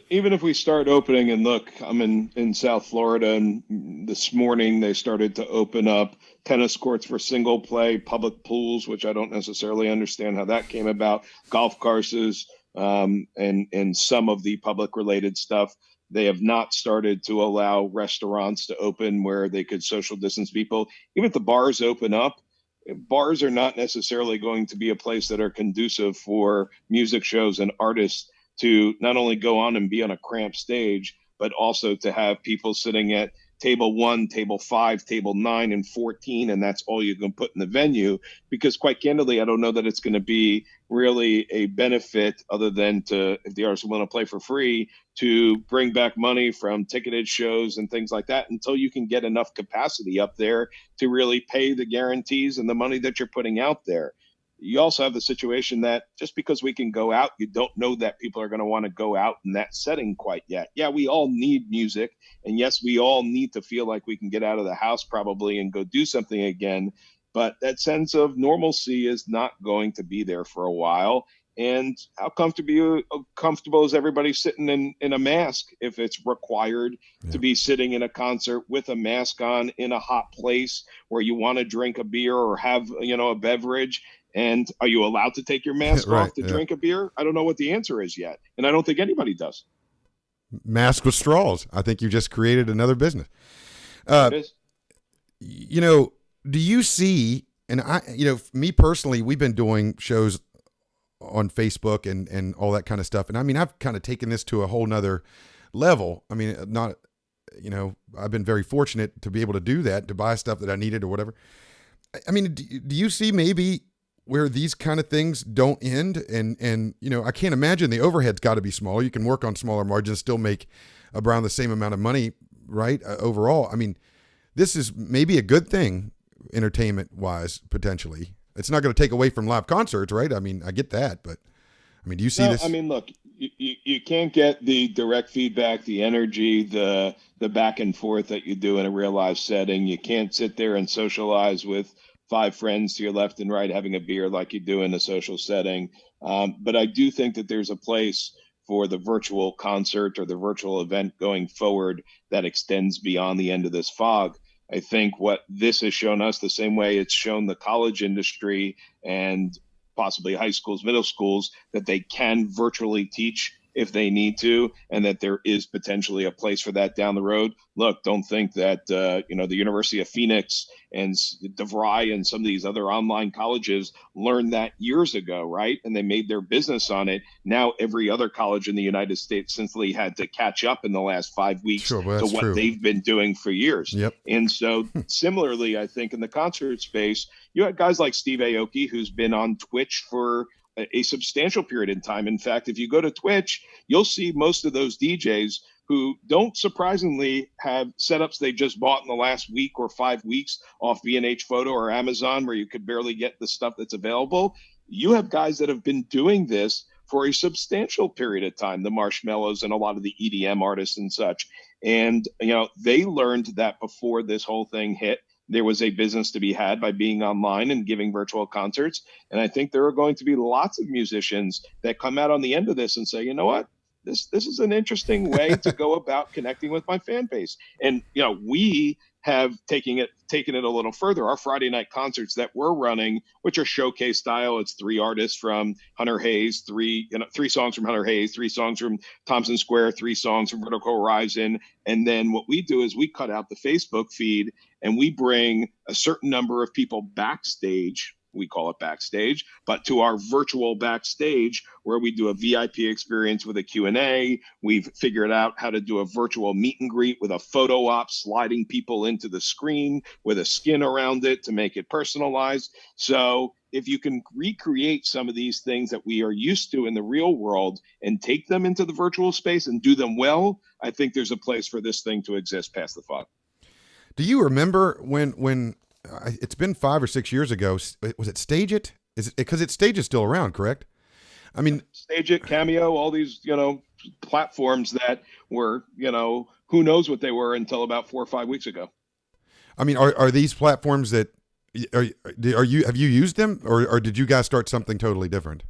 even if we start opening, and look, I'm in South Florida, and this morning they started to open up tennis courts for single play, public pools, which I don't necessarily understand how that came about, golf courses, and some of the public related stuff. They have not started to allow restaurants to open where they could social distance people. Even if the bars open up, bars are not necessarily going to be a place that are conducive for music shows and artists to not only go on and be on a cramped stage, but also to have people sitting at table 1, table 5, table 9, and 14, and that's all you can put in the venue. Because quite candidly, I don't know that it's going to be really a benefit other than to, if the artists want to play for free, to bring back money from ticketed shows and things like that until you can get enough capacity up there to really pay the guarantees and the money that you're putting out there. You also have the situation that just because we can go out, you don't know that people are going to want to go out in that setting quite yet. Yeah, we all need music. And yes, we all need to feel like we can get out of the house probably and go do something again. But that sense of normalcy is not going to be there for a while. And how comfortable is everybody sitting in a mask if it's required to be sitting in a concert with a mask on in a hot place where you want to drink a beer or have, a beverage? And are you allowed to take your mask off to drink a beer? I don't know what the answer is yet. And I don't think anybody does. Mask with straws. I think you just created another business. It is. Do you see, and me personally, we've been doing shows on Facebook and all that kind of stuff. And I mean, I've kind of taken this to a whole nother level. I mean, I've been very fortunate to be able to do that, to buy stuff that I needed or whatever. I mean, do you see maybe where these kind of things don't end? And I can't imagine the overhead's got to be smaller. You can work on smaller margins, still make around the same amount of money, right? Overall, I mean, this is maybe a good thing entertainment wise, potentially. It's not going to take away from live concerts, right? I mean, I get that, but I mean, do you see this? I mean, look, you can't get the direct feedback, the energy, the back and forth that you do in a real live setting. You can't sit there and socialize with 5 friends to your left and right having a beer like you do in a social setting. But I do think that there's a place for the virtual concert or the virtual event going forward that extends beyond the end of this fog. I think what this has shown us, the same way it's shown the college industry and possibly high schools, middle schools, that they can virtually teach if they need to, and that there is potentially a place for that down the road. Look, don't think that, the University of Phoenix and DeVry and some of these other online colleges learned that years ago, right? And they made their business on it. Now every other college in the United States simply had to catch up in the last 5 weeks to what they've been doing for years. Yep. And so similarly, I think in the concert space, you had guys like Steve Aoki, who's been on Twitch for a substantial period in time. In fact, if you go to Twitch, you'll see most of those DJs who don't surprisingly have setups they just bought in the last week or 5 weeks off B&H Photo or Amazon, where you could barely get the stuff that's available. You have guys that have been doing this for a substantial period of time, the Marshmallows and a lot of the EDM artists and such. And, they learned that before this whole thing hit, there was a business to be had by being online and giving virtual concerts. And I think there are going to be lots of musicians that come out on the end of this and say, you know what, this is an interesting way to go about connecting with my fan base. And, we have taken it a little further. Our Friday night concerts that we're running, which are showcase style, it's 3 artists from Hunter Hayes, 3 songs from Hunter Hayes, 3 songs from Thompson Square, 3 songs from Vertical Horizon. And then what we do is we cut out the Facebook feed and we bring a certain number of people backstage. We call it backstage, but to our virtual backstage where we do a VIP experience with a Q&A. We've figured out how to do a virtual meet and greet with a photo op, sliding people into the screen with a skin around it to make it personalized. So if you can recreate some of these things that we are used to in the real world and take them into the virtual space and do them well, I think there's a place for this thing to exist past the fog. Do you remember when it's been 5 or 6 years ago? Was it Stage It? Is it because Stage is still around, correct? I mean, Stage It, Cameo, all these platforms that were who knows what they were until about 4 or 5 weeks ago. I mean, are these platforms that have you used them or did you guys start something totally different?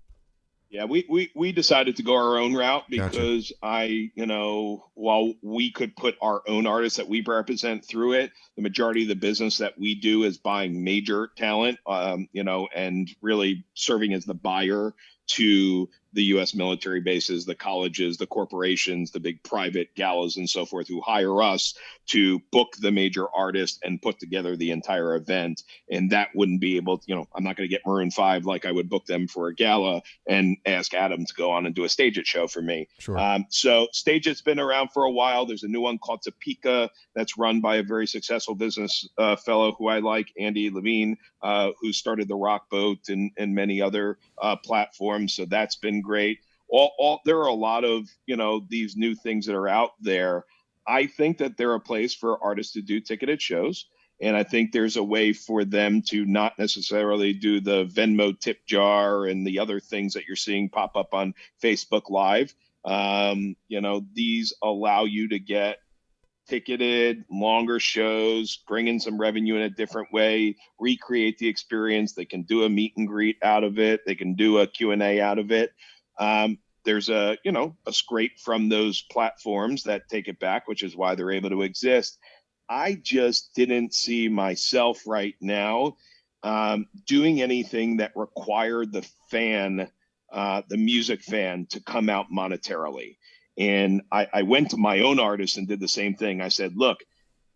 Yeah, we decided to go our own route because Gotcha. while we could put our own artists that we represent through it, the majority of the business that we do is buying major talent, and really serving as the buyer to the U.S. military bases, the colleges, the corporations, the big private galas and so forth who hire us to book the major artist and put together the entire event. And that wouldn't be able to, I'm not going to get Maroon 5 like I would book them for a gala and ask Adam to go on and do a Stage It show for me. Sure. So Stage It's been around for a while. There's a new one called Topeka that's run by a very successful business fellow who I like, Andy Levine, who started the Rock Boat and many other platforms. So that's been great. There are a lot of, these new things that are out there. I think that they're a place for artists to do ticketed shows. And I think there's a way for them to not necessarily do the Venmo tip jar and the other things that you're seeing pop up on Facebook Live. These allow you to get ticketed, longer shows, bring in some revenue in a different way, recreate the experience. They can do a meet and greet out of it. They can do a Q&A out of it. There's a scrape from those platforms that take it back, which is why they're able to exist. I just didn't see myself right now doing anything that required the fan, the music fan, to come out monetarily. And I went to my own artists and did the same thing. I said, look,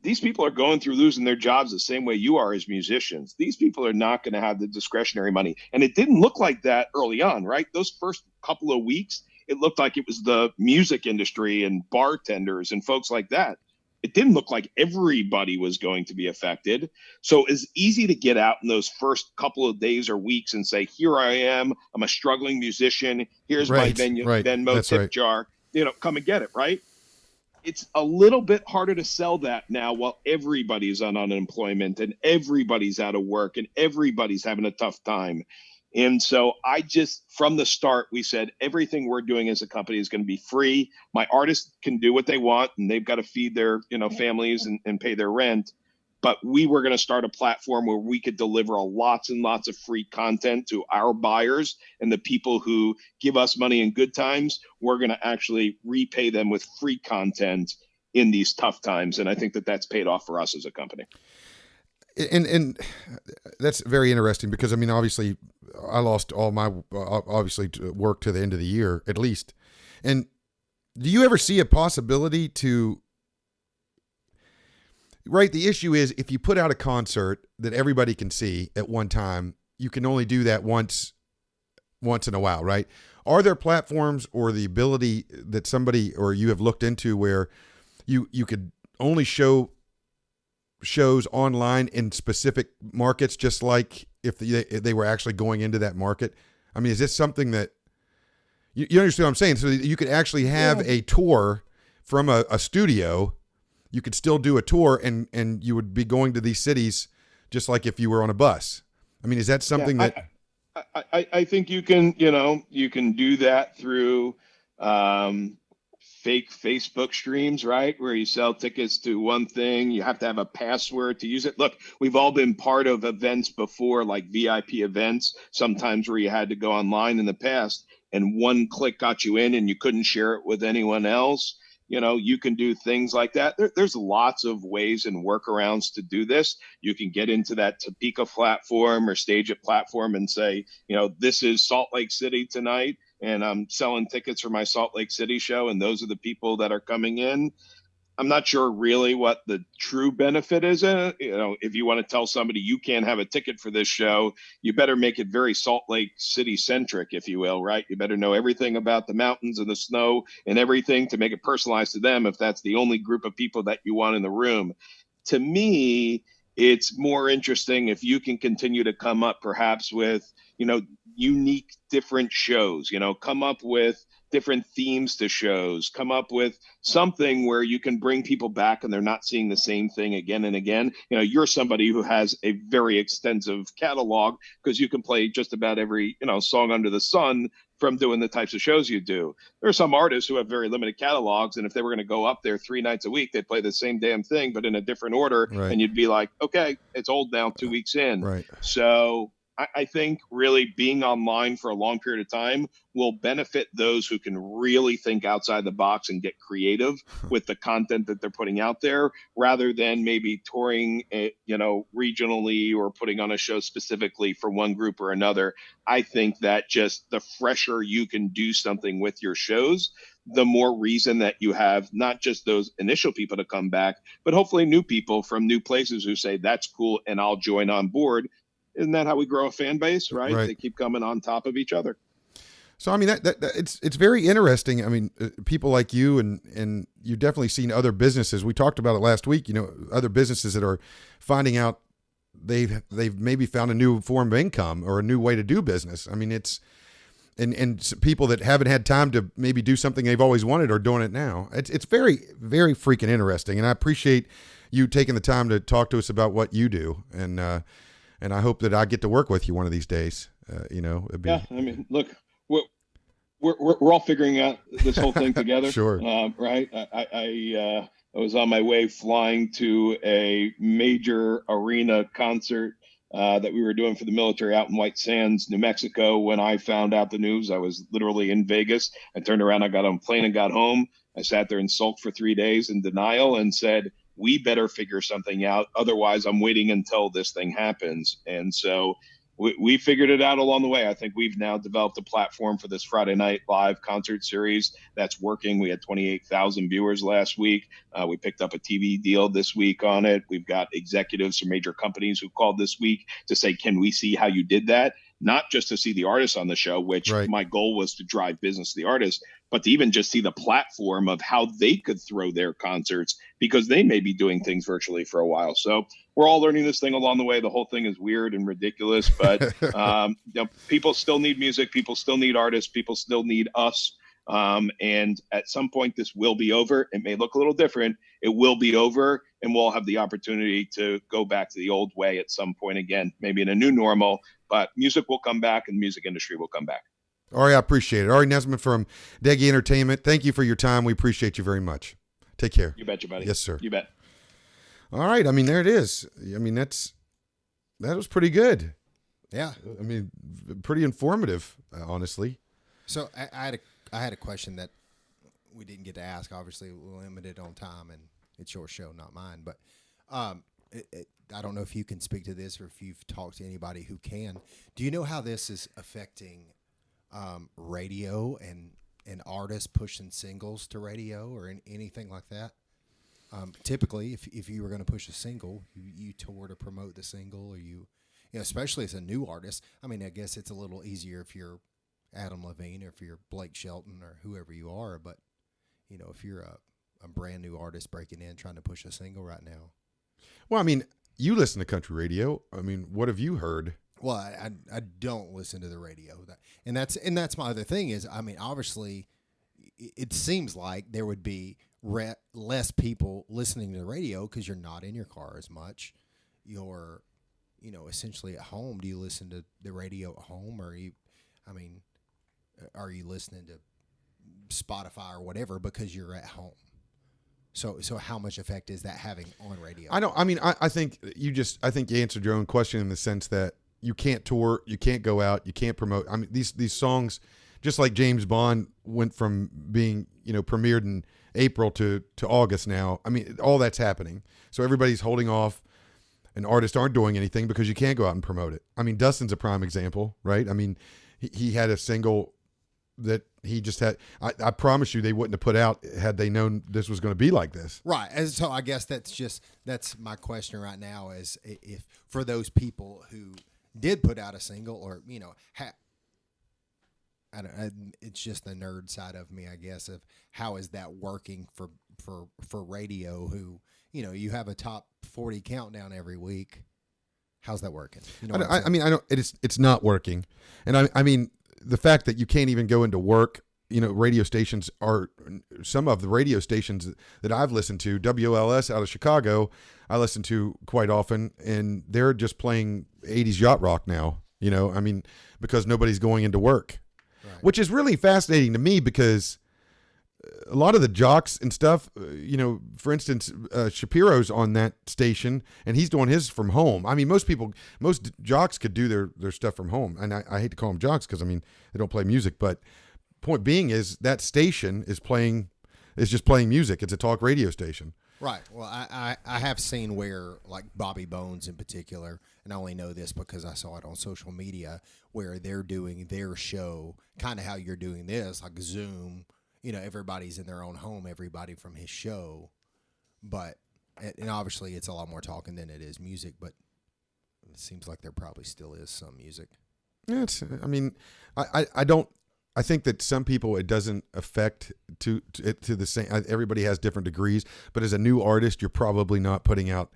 these people are going through losing their jobs the same way you are as musicians. These people are not going to have the discretionary money. And it didn't look like that early on, right? Those first couple of weeks, it looked like it was the music industry and bartenders and folks like that. It didn't look like everybody was going to be affected. So it's easy to get out in those first couple of days or weeks and say, here I am. I'm a struggling musician. Here's my Venmo tip jar. Come and get it, right? It's a little bit harder to sell that now while everybody's on unemployment and everybody's out of work and everybody's having a tough time. And so from the start, we said everything we're doing as a company is going to be free. My artists can do what they want and they've got to feed their, families and pay their rent. But we were going to start a platform where we could deliver lots and lots of free content to our buyers, and the people who give us money in good times, we're going to actually repay them with free content in these tough times. And I think that that's paid off for us as a company. And that's very interesting because, obviously I lost all my, work to the end of the year at least. And do you ever see a possibility to, right? The issue is if you put out a concert that everybody can see at one time, you can only do that once in a while, right? Are there platforms or the ability that somebody or you have looked into where you could only show shows online in specific markets, just like if they were actually going into that market? Is this something that you understand what I'm saying? So that you could actually have a tour from a studio. You could still do a tour and you would be going to these cities just like if you were on a bus. Is that something that I think you can do that through fake Facebook streams, right? Where you sell tickets to one thing. You have to have a password to use it. Look, we've all been part of events before, like VIP events, sometimes where you had to go online in the past and one click got you in and you couldn't share it with anyone else. You can do things like that. There's lots of ways and workarounds to do this. You can get into that Topeka platform or Stage It platform and say, this is Salt Lake City tonight, and I'm selling tickets for my Salt Lake City show, and those are the people that are coming in. I'm not sure really what the true benefit is. If you want to tell somebody you can't have a ticket for this show, you better make it very Salt Lake City centric, if you will, right? You better know everything about the mountains and the snow and everything to make it personalized to them if that's the only group of people that you want in the room. To me, it's more interesting if you can continue to come up perhaps with, unique different shows, come up with different themes to shows, come up with something where you can bring people back and they're not seeing the same thing again and again. You're somebody who has a very extensive catalog because you can play just about every, song under the sun from doing the types of shows you do. There are some artists who have very limited catalogs, and if they were going to go up there 3 nights a week, they'd play the same damn thing, but in a different order. Right. And you'd be like, okay, it's old now, 2 weeks in. Right. So I think really being online for a long period of time will benefit those who can really think outside the box and get creative with the content that they're putting out there, rather than maybe touring, regionally or putting on a show specifically for one group or another. I think that just the fresher you can do something with your shows, the more reason that you have not just those initial people to come back, but hopefully new people from new places who say, that's cool and I'll join on board. Isn't that how we grow a fan base, right? Right. They keep coming on top of each other. So, I mean, that it's very interesting. I mean, people like you and you've definitely seen other businesses. We talked about it last week, other businesses that are finding out they've maybe found a new form of income or a new way to do business. I mean, it's, and people that haven't had time to maybe do something they've always wanted are doing it now. It's very, very freaking interesting. And I appreciate you taking the time to talk to us about what you do. And I hope that I get to work with you one of these days. I mean, look, we're all figuring out this whole thing together. Sure. Right. I was on my way flying to a major arena concert that we were doing for the military out in White Sands, New Mexico. When I found out the news, I was literally in Vegas. I turned around, I got on a plane and got home. I sat there and sulked for 3 days in denial and said, we better figure something out. Otherwise, I'm waiting until this thing happens. And so we figured it out along the way. I think we've now developed a platform for this Friday night live concert series that's working. We had 28,000 viewers last week. We picked up a TV deal this week on it. We've got executives from major companies who called this week to say, can we see how you did that? Not just to see the artists on the show, which Right. My goal was to drive business to the artists, but to even just see the platform of how they could throw their concerts, because they may be doing things virtually for a while. So we're all learning this thing along the way. The whole thing is weird and ridiculous, but people still need music. People still need artists. People still need us. And at some point, this will be over. It may look a little different. It will be over, and we'll have the opportunity to go back to the old way at some point again, maybe in a new normal. But music will come back, and the music industry will come back. Ari, I appreciate it. Ari Nisman from Degy Entertainment. Thank you for your time. We appreciate you very much. Take care. You betcha, buddy. Yes, sir. You bet. All right. I mean, there it is. I mean, that was pretty good. Yeah. I mean, pretty informative, honestly. So I had a question that we didn't get to ask. Obviously, we're limited on time, and it's your show, not mine. But I don't know if you can speak to this or if you've talked to anybody who can. Do you know how this is affecting radio and artists pushing singles to radio or anything like that? Typically, if you were going to push a single, you tour to promote the single, or especially as a new artist. I mean, I guess it's a little easier if you're Adam Levine or if you're Blake Shelton or whoever you are. But if you're a brand new artist breaking in trying to push a single right now. Well, I mean, you listen to country radio. I mean, what have you heard? Well, I don't listen to the radio, and that's my other thing is, I mean, obviously, it seems like there would be less people listening to the radio because you're not in your car as much. You're, essentially at home. Do you listen to the radio at home, or are you listening to Spotify or whatever because you're at home? So how much effect is that having on radio? I think you answered your own question in the sense that you can't tour, you can't go out, you can't promote. I mean, these songs, just like James Bond went from being, premiered in April to August now. I mean, all that's happening. So everybody's holding off, and artists aren't doing anything because you can't go out and promote it. I mean, Dustin's a prime example, right? I mean, he had a single that he just had. I promise you they wouldn't have put out had they known this was going to be like this. Right. And so I guess that's my question right now is if for those people who did put out a single or, it's just the nerd side of me, I guess, of how is that working for radio who, you have a top 40 countdown every week. How's that working? It's not working. And I mean, the fact that you can't even go into work, radio stations are, some of the radio stations that I've listened to, WLS out of Chicago, I listen to quite often, and they're just playing 80s yacht rock now, because nobody's going into work, right. Which is really fascinating to me because a lot of the jocks and stuff, for instance, Shapiro's on that station and he's doing his from home. I mean, most jocks could do their stuff from home. And I hate to call them jocks because, I mean, they don't play music. But point being is that station is just playing music. It's a talk radio station. Right. Well, I have seen where, like Bobby Bones in particular, and I only know this because I saw it on social media, where they're doing their show kind of how you're doing this, like Zoom. Everybody's in their own home, everybody from his show. But, and obviously it's a lot more talking than it is music, but it seems like there probably still is some music. Yeah, I think that some people it doesn't affect to the same. Everybody has different degrees, but as a new artist, you're probably not putting out.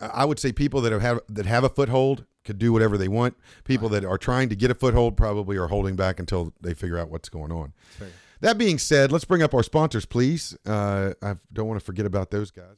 I would say people that have a foothold could do whatever they want. People that are trying to get a foothold probably are holding back until they figure out what's going on. Fair. That being said, let's bring up our sponsors, please. I don't want to forget about those guys.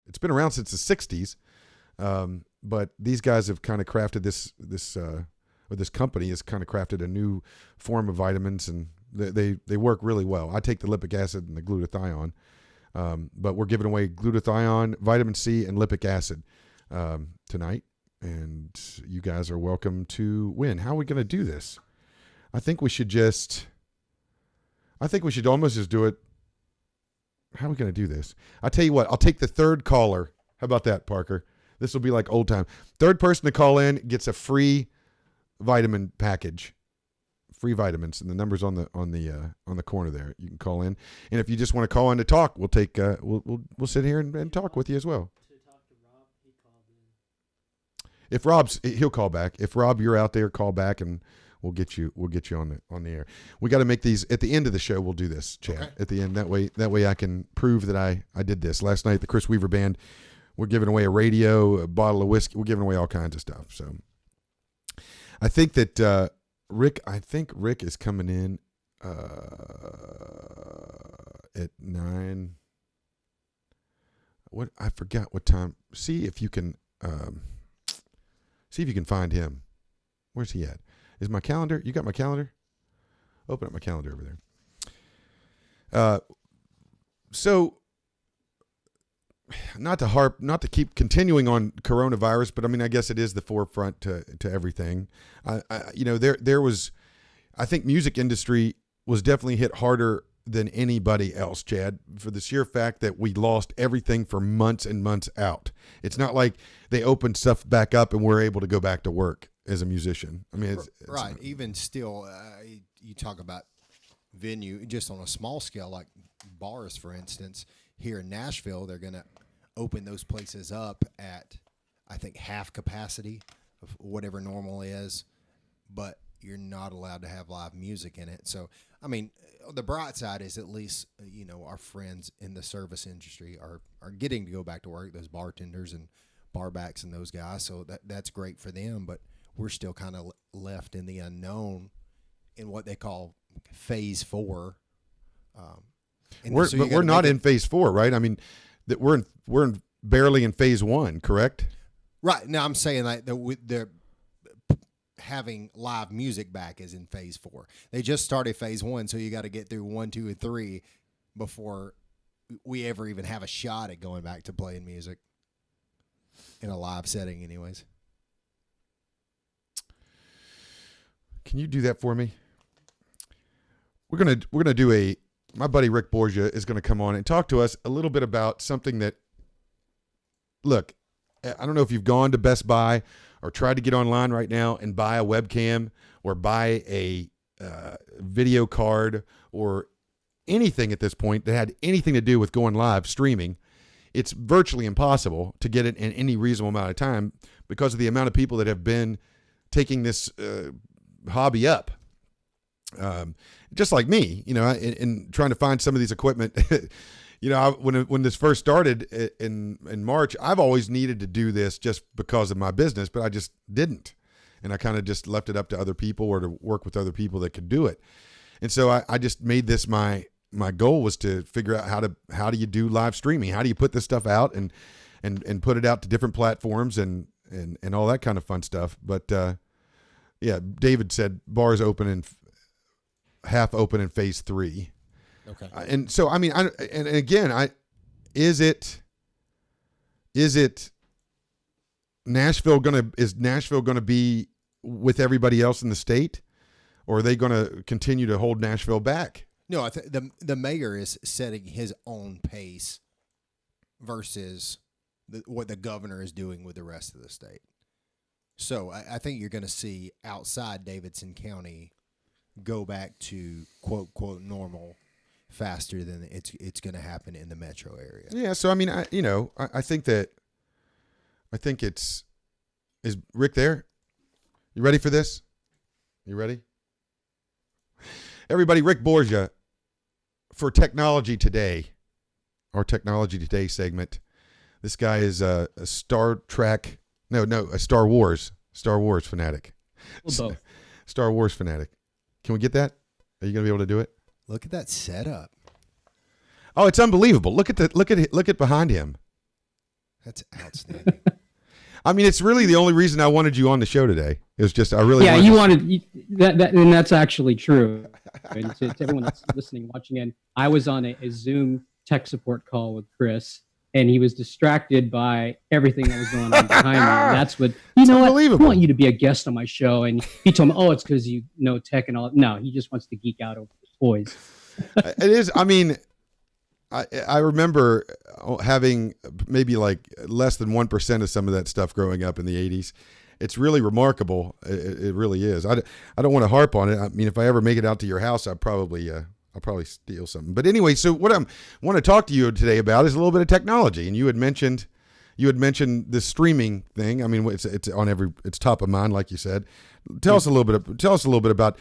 It's been around since the 60s, but these guys have kind of crafted this company has kind of crafted a new form of vitamins, and they work really well. I take the lipic acid and the glutathione, but we're giving away glutathione, vitamin C, and lipic acid tonight, and you guys are welcome to win. How are we going to do this? I think we should almost just do it. How are we going to do this? I'll tell you what. I'll take the third caller. How about that, Parker? This will be like old time. Third person to call in gets a free vitamin package, free vitamins, and the number's on the corner there. You can call in, and if you just want to call in to talk, we'll take we'll sit here and talk with you as well. To talk to Rob, he called in. He'll call back. If Rob, you're out there, call back and we'll get you on the air. We got to make these at the end of the show. We'll do this, Chad. Okay. At the end, that way I can prove that I did this. Last night, the Chris Weaver Band, we're giving away a radio, a bottle of whiskey. We're giving away all kinds of stuff. So I think that Rick is coming in at 9. What, I forgot what time. See if you can find him. Where's he at? Is my calendar? You got my calendar? Open up my calendar over there. So not to keep continuing on coronavirus, but I mean, I guess it is the forefront to everything. There was, I think music industry was definitely hit harder than anybody else, Chad, for the sheer fact that we lost everything for months and months out. It's not like they opened stuff back up and we're able to go back to work as a musician. I mean, it's right. Even still, you talk about venue just on a small scale, like bars, for instance, here in Nashville, they're going to open those places up at, I think, half capacity of whatever normal is, but you're not allowed to have live music in it. So, I mean, the bright side is at least, our friends in the service industry are getting to go back to work, those bartenders and barbacks and those guys. So that's great for them, but we're still kind of left in the unknown in what they call phase 4. We're not in phase 4, right? I mean, that we're barely in phase 1, correct? Right. Now I'm saying like they're having live music back is in phase 4. They just started phase 1, so you got to get through 1, 2, and 3 before we ever even have a shot at going back to playing music in a live setting, anyways. Can you do that for me? We're gonna do my buddy Rick Borgia is gonna come on and talk to us a little bit about something that, look, I don't know if you've gone to Best Buy or tried to get online right now and buy a webcam or buy a video card or anything at this point that had anything to do with going live streaming, it's virtually impossible to get it in any reasonable amount of time because of the amount of people that have been taking this hobby up. Just like me, in trying to find some of these equipment. When this first started in March, I've always needed to do this just because of my business, but I just didn't. And I kind of just left it up to other people or to work with other people that could do it. And so I just made this my goal was to figure out how do you do live streaming? How do you put this stuff out and put it out to different platforms and all that kind of fun stuff. But yeah, David said bars open half open in phase 3. Okay. And so, I mean, is Nashville going to be with everybody else in the state, or are they going to continue to hold Nashville back? No, I think the mayor is setting his own pace versus what the governor is doing with the rest of the state. So I think you're going to see outside Davidson County go back to quote normal faster than it's going to happen in the metro area. Yeah. So I mean, I think is Rick there? You ready for this? You ready? Everybody, Rick Borgia for Technology Today, our Technology Today segment. This guy is a Star Wars fanatic. Well, both. Star Wars fanatic. Can we get that? Are you going to be able to do it? Look at that setup. Oh, it's unbelievable. Look at behind him. That's outstanding. I mean, it's really the only reason I wanted you on the show today. It was just you wanted that, and that's actually true. And to everyone that's listening, watching in, I was on a Zoom tech support call with Chris, and he was distracted by everything that was going on behind me. And that's what I want you to be a guest on my show. And he told me, "Oh, it's because you know tech and all." No, he just wants to geek out over the toys. It is. I mean, I remember having maybe like less than 1% of some of that stuff growing up in the 80s. It's really remarkable. It really is. I don't want to harp on it. I mean, if I ever make it out to your house, I'll probably steal something. But anyway, so what I want to talk to you today about is a little bit of technology. And you had mentioned the streaming thing. I mean, it's top of mind, like you said. Tell us a little bit about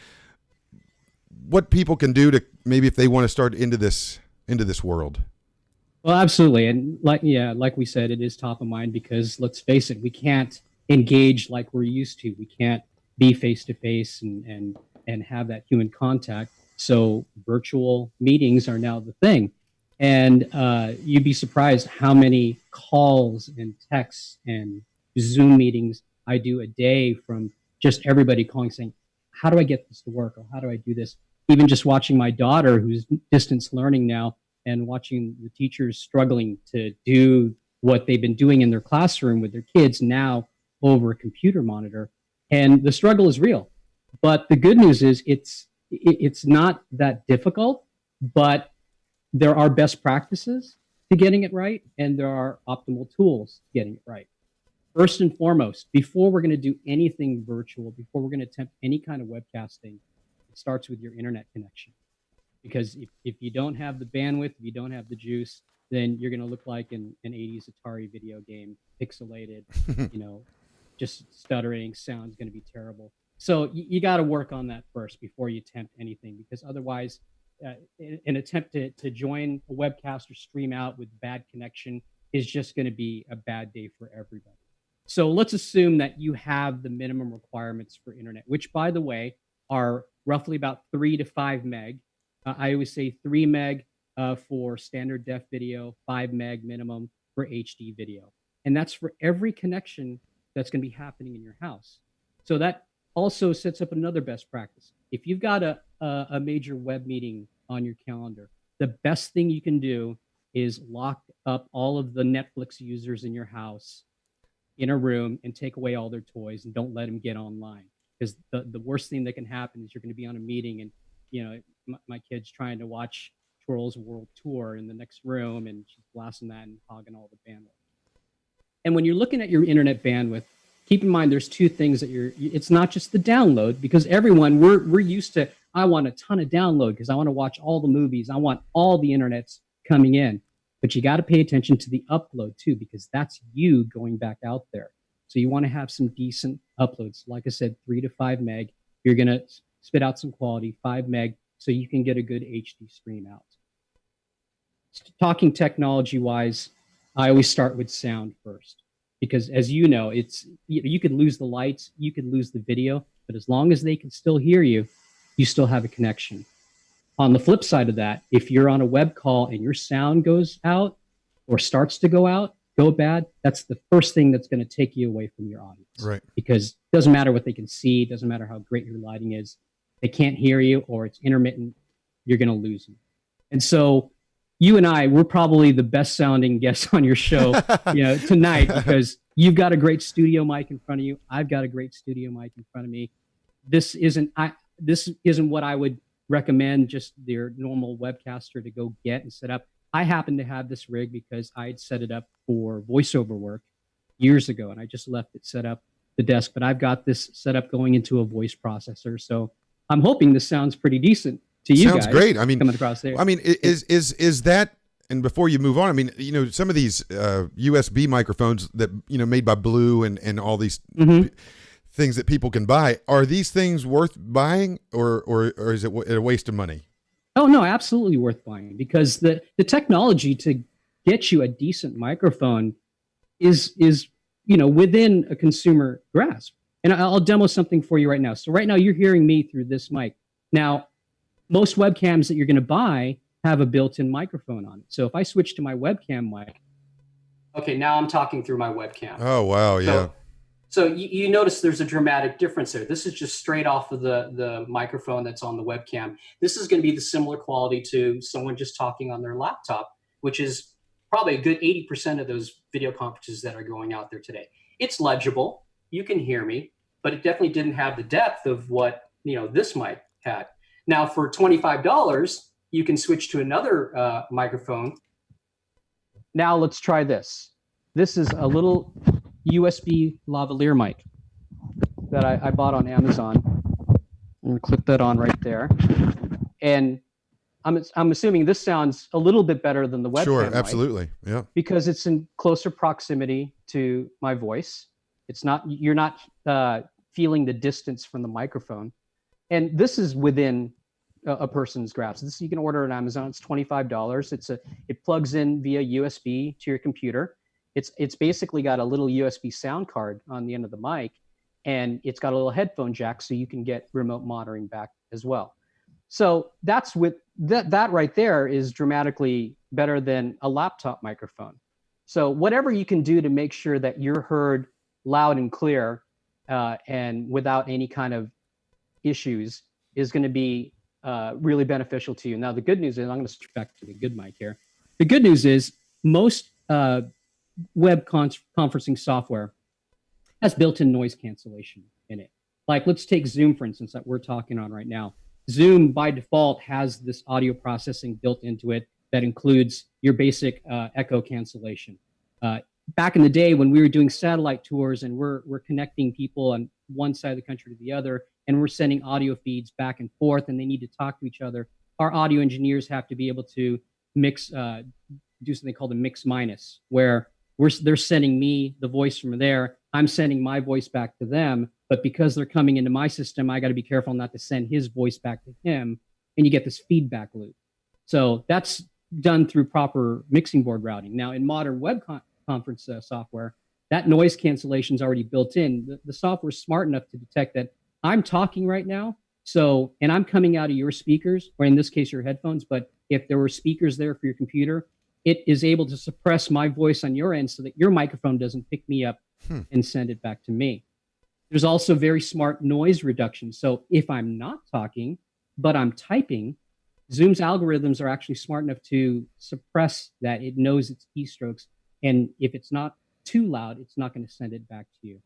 what people can do to maybe if they want to start into this world. Well, absolutely. And like we said, it is top of mind because let's face it, we can't engage like we're used to. We can't be face to face and have that human contact. So virtual meetings are now the thing. And you'd be surprised how many calls and texts and Zoom meetings I do a day from just everybody calling saying, how do I get this to work? Or how do I do this? Even just watching my daughter who's distance learning now and watching the teachers struggling to do what they've been doing in their classroom with their kids now over a computer monitor. And the struggle is real. But the good news is it's not that difficult, but there are best practices to getting it right, and there are optimal tools to getting it right. First and foremost, before we're going to do anything virtual, before we're going to attempt any kind of webcasting, it starts with your internet connection. Because if you don't have the bandwidth, if you don't have the juice, then you're going to look like an 80s Atari video game, pixelated, just stuttering, sound's going to be terrible. So you got to work on that first before you attempt anything, because otherwise an attempt to join a webcast or stream out with bad connection is just going to be a bad day for everybody. So let's assume that you have the minimum requirements for internet, which, by the way, are roughly about 3 to 5 meg. I always say 3 meg for standard def video, 5 meg minimum for HD video. And that's for every connection that's going to be happening in your house. So that also sets up another best practice. If you've got a major web meeting on your calendar, the best thing you can do is lock up all of the Netflix users in your house in a room and take away all their toys and don't let them get online. Because the worst thing that can happen is you're going to be on a meeting and, my kid's trying to watch Trolls World Tour in the next room and she's blasting that and hogging all the bandwidth. And when you're looking at your internet bandwidth, keep in mind there's two things that it's not just the download, because everyone, we're used to, I want a ton of download because I want to watch all the movies. I want all the internets coming in. But you got to pay attention to the upload too, because that's you going back out there. So you want to have some decent uploads. Like I said, 3 to 5 meg. You're going to spit out some quality, 5 meg, so you can get a good HD stream out. Talking technology wise, I always start with sound first, because as you know, you could lose the lights, you could lose the video, but as long as they can still hear you, you still have a connection. On the flip side of that, if you're on a web call and your sound goes out or starts to go bad, that's the first thing that's going to take you away from your audience. Right. Because it doesn't matter what they can see, it doesn't matter how great your lighting is. They can't hear you or it's intermittent, you're going to lose them. And so you and I, we're probably the best sounding guests on your show tonight, because you've got a great studio mic in front of you. I've got a great studio mic in front of me. This isn't what I would recommend just your normal webcaster to go get and set up. I happen to have this rig because I had set it up for voiceover work years ago, and I just left it set up the desk. But I've got this set up going into a voice processor, so I'm hoping this sounds pretty decent to you guys. Sounds great. I mean, coming across there. I mean, is that? And before you move on, I mean, some of these USB microphones that made by Blue and all these things that people can buy, are these things worth buying, or is it a waste of money? Oh no, absolutely worth buying, because the technology to get you a decent microphone is within a consumer grasp. And I'll demo something for you right now. So right now you're hearing me through this mic. Now, most webcams that you're going to buy have a built-in microphone on it. So if I switch to my webcam mic, okay, now I'm talking through my webcam. Oh wow, yeah. So you notice there's a dramatic difference there. This is just straight off of the microphone that's on the webcam. This is going to be the similar quality to someone just talking on their laptop, which is probably a good 80% of those video conferences that are going out there today. It's legible. You can hear me, but it definitely didn't have the depth of what this mic had. Now for $25, you can switch to another microphone. Now let's try this. This is a little USB lavalier mic that I bought on Amazon. I'm gonna click that on right there. And I'm assuming this sounds a little bit better than the webcam Sure, mic, absolutely. Yeah. because it's in closer proximity to my voice. You're not feeling the distance from the microphone. And this is within a person's grasp. This you can order on Amazon. It's $25. It plugs in via USB to your computer. It's basically got a little USB sound card on the end of the mic, and it's got a little headphone jack, so you can get remote monitoring back as well. So that's that right there is dramatically better than a laptop microphone. So whatever you can do to make sure that you're heard loud and clear and without any kind of issues is going to be really beneficial to you. Now, the good news is, I'm going to switch back to the good mic here. The good news is most web conferencing software has built-in noise cancellation in it. Like, let's take Zoom, for instance, that we're talking on right now. Zoom, by default, has this audio processing built into it that includes your basic echo cancellation. Back in the day when we were doing satellite tours and we're connecting people on one side of the country to the other, and we're sending audio feeds back and forth, and they need to talk to each other, our audio engineers have to be able to mix, do something called a mix minus, where they're sending me the voice from there, I'm sending my voice back to them, but because they're coming into my system, I got to be careful not to send his voice back to him, and you get this feedback loop. So that's done through proper mixing board routing. Now, in modern web conference software, that noise cancellation is already built in. The software is smart enough to detect that I'm talking right now, and I'm coming out of your speakers, or in this case, your headphones, but if there were speakers there for your computer, it is able to suppress my voice on your end so that your microphone doesn't pick me up and send it back to me. There's also very smart noise reduction. So if I'm not talking, but I'm typing, Zoom's algorithms are actually smart enough to suppress that. It knows its keystrokes. And if it's not too loud, it's not going to send it back to you.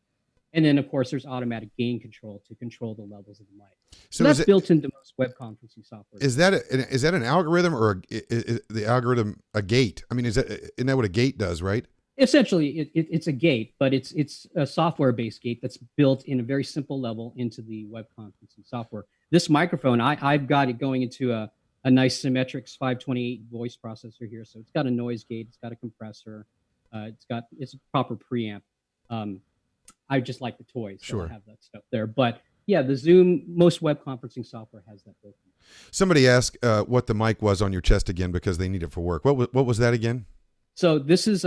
And then, of course, there's automatic gain control to control the levels of the mic. So that's built into most web conferencing software. Is that an algorithm, or is the algorithm a gate? I mean, isn't that what a gate does, right? Essentially, it's a gate, but it's a software-based gate that's built in a very simple level into the web conferencing software. This microphone, I've got it going into a nice Symmetrix 528 voice processor here, so it's got a noise gate, it's got a compressor, it's a proper preamp. I just like the toys, so Sure. I have that stuff there. But yeah, the Zoom, most web conferencing software has that built in. Somebody asked what the mic was on your chest again because they need it for work. What was that again? So this is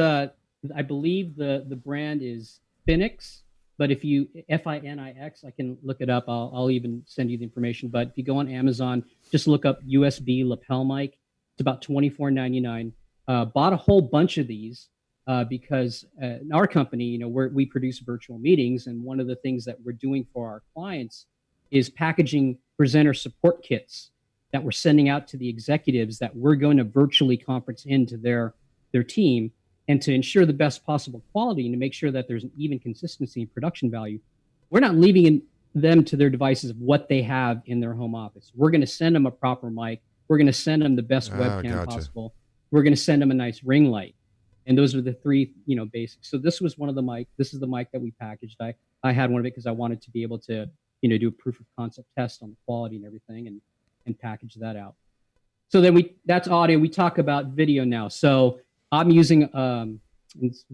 I believe the brand is Finix, but if you Finix, I can look it up. I'll even send you the information. But if you go on Amazon, just look up USB lapel mic. It's about $24.99. Bought a whole bunch of these because in our company, you know, we produce virtual meetings, and one of the things that we're doing for our clients is packaging presenter support kits that we're sending out to the executives that we're going to virtually conference into their team, and to ensure the best possible quality and to make sure that there's an even consistency in production value. We're not leaving them to their devices of what they have in their home office. We're going to send them a proper mic. We're going to send them the best webcam possible. We're going to send them a nice ring light. And those are the three, you know, basics. So this was one of the mic. This is the mic that we packaged. I had one of it because I wanted to be able to, you know, do a proof of concept test on the quality and everything, and package that out. So then that's audio. We talk about video now. So I'm using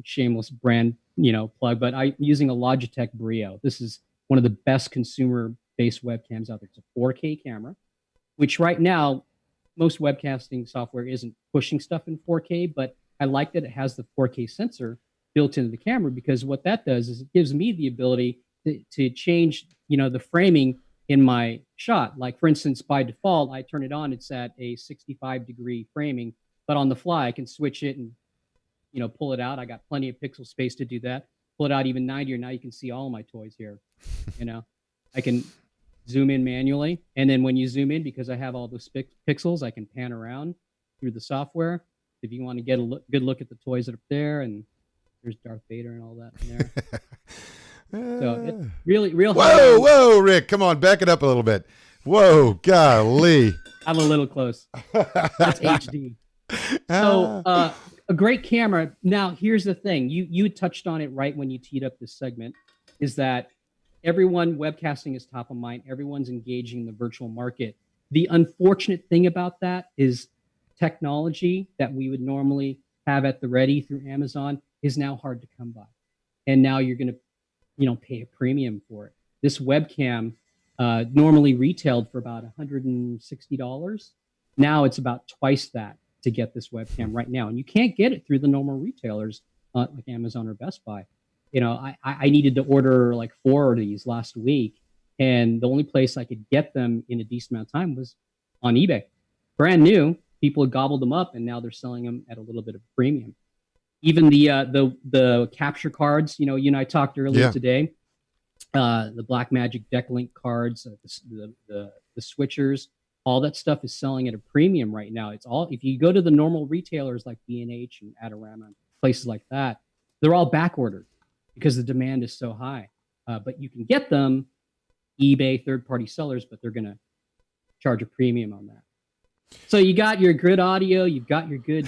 shameless brand, you know, plug, but I'm using a Logitech Brio. This is one of the best consumer-based webcams out there. It's a 4K camera, which right now most webcasting software isn't pushing stuff in 4K, but I like that it has the 4K sensor built into the camera, because what that does is it gives me the ability to change, you know, the framing in my shot. Like, for instance, by default, I turn it on, it's at a 65-degree framing, but on the fly, I can switch it and, you know, pull it out. I got plenty of pixel space to do that. Pull it out even 90, or now you can see all my toys here. You know, I can zoom in manually. And then when you zoom in, because I have all those pixels, I can pan around through the software. If you want to get a good look at the toys that are there, and there's Darth Vader and all that in there. So it really, real. Whoa, Rick, come on, back it up a little bit. Whoa, golly. I'm a little close. That's HD. So a great camera. Now, here's the thing. You touched on it right when you teed up this segment, is that everyone, webcasting is top of mind. Everyone's engaging in the virtual market. The unfortunate thing about that is technology that we would normally have at the ready through Amazon is now hard to come by. And now you're going to, you know, pay a premium for it. This webcam normally retailed for about $160. Now it's about twice that to get this webcam right now. And you can't get it through the normal retailers like Amazon or Best Buy. You know, I needed to order like 4 of these last week, and the only place I could get them in a decent amount of time was on eBay. Brand new, people had gobbled them up, and now they're selling them at a little bit of a premium. Even the capture cards, you and I talked earlier today, the Blackmagic Decklink cards, the switchers, all that stuff is selling at a premium right now. It's all, if you go to the normal retailers like B&H and Adorama, places like that, they're all back ordered because the demand is so high. But you can get them eBay, third-party sellers, but they're going to charge a premium on that. So you got your good audio, you've got your good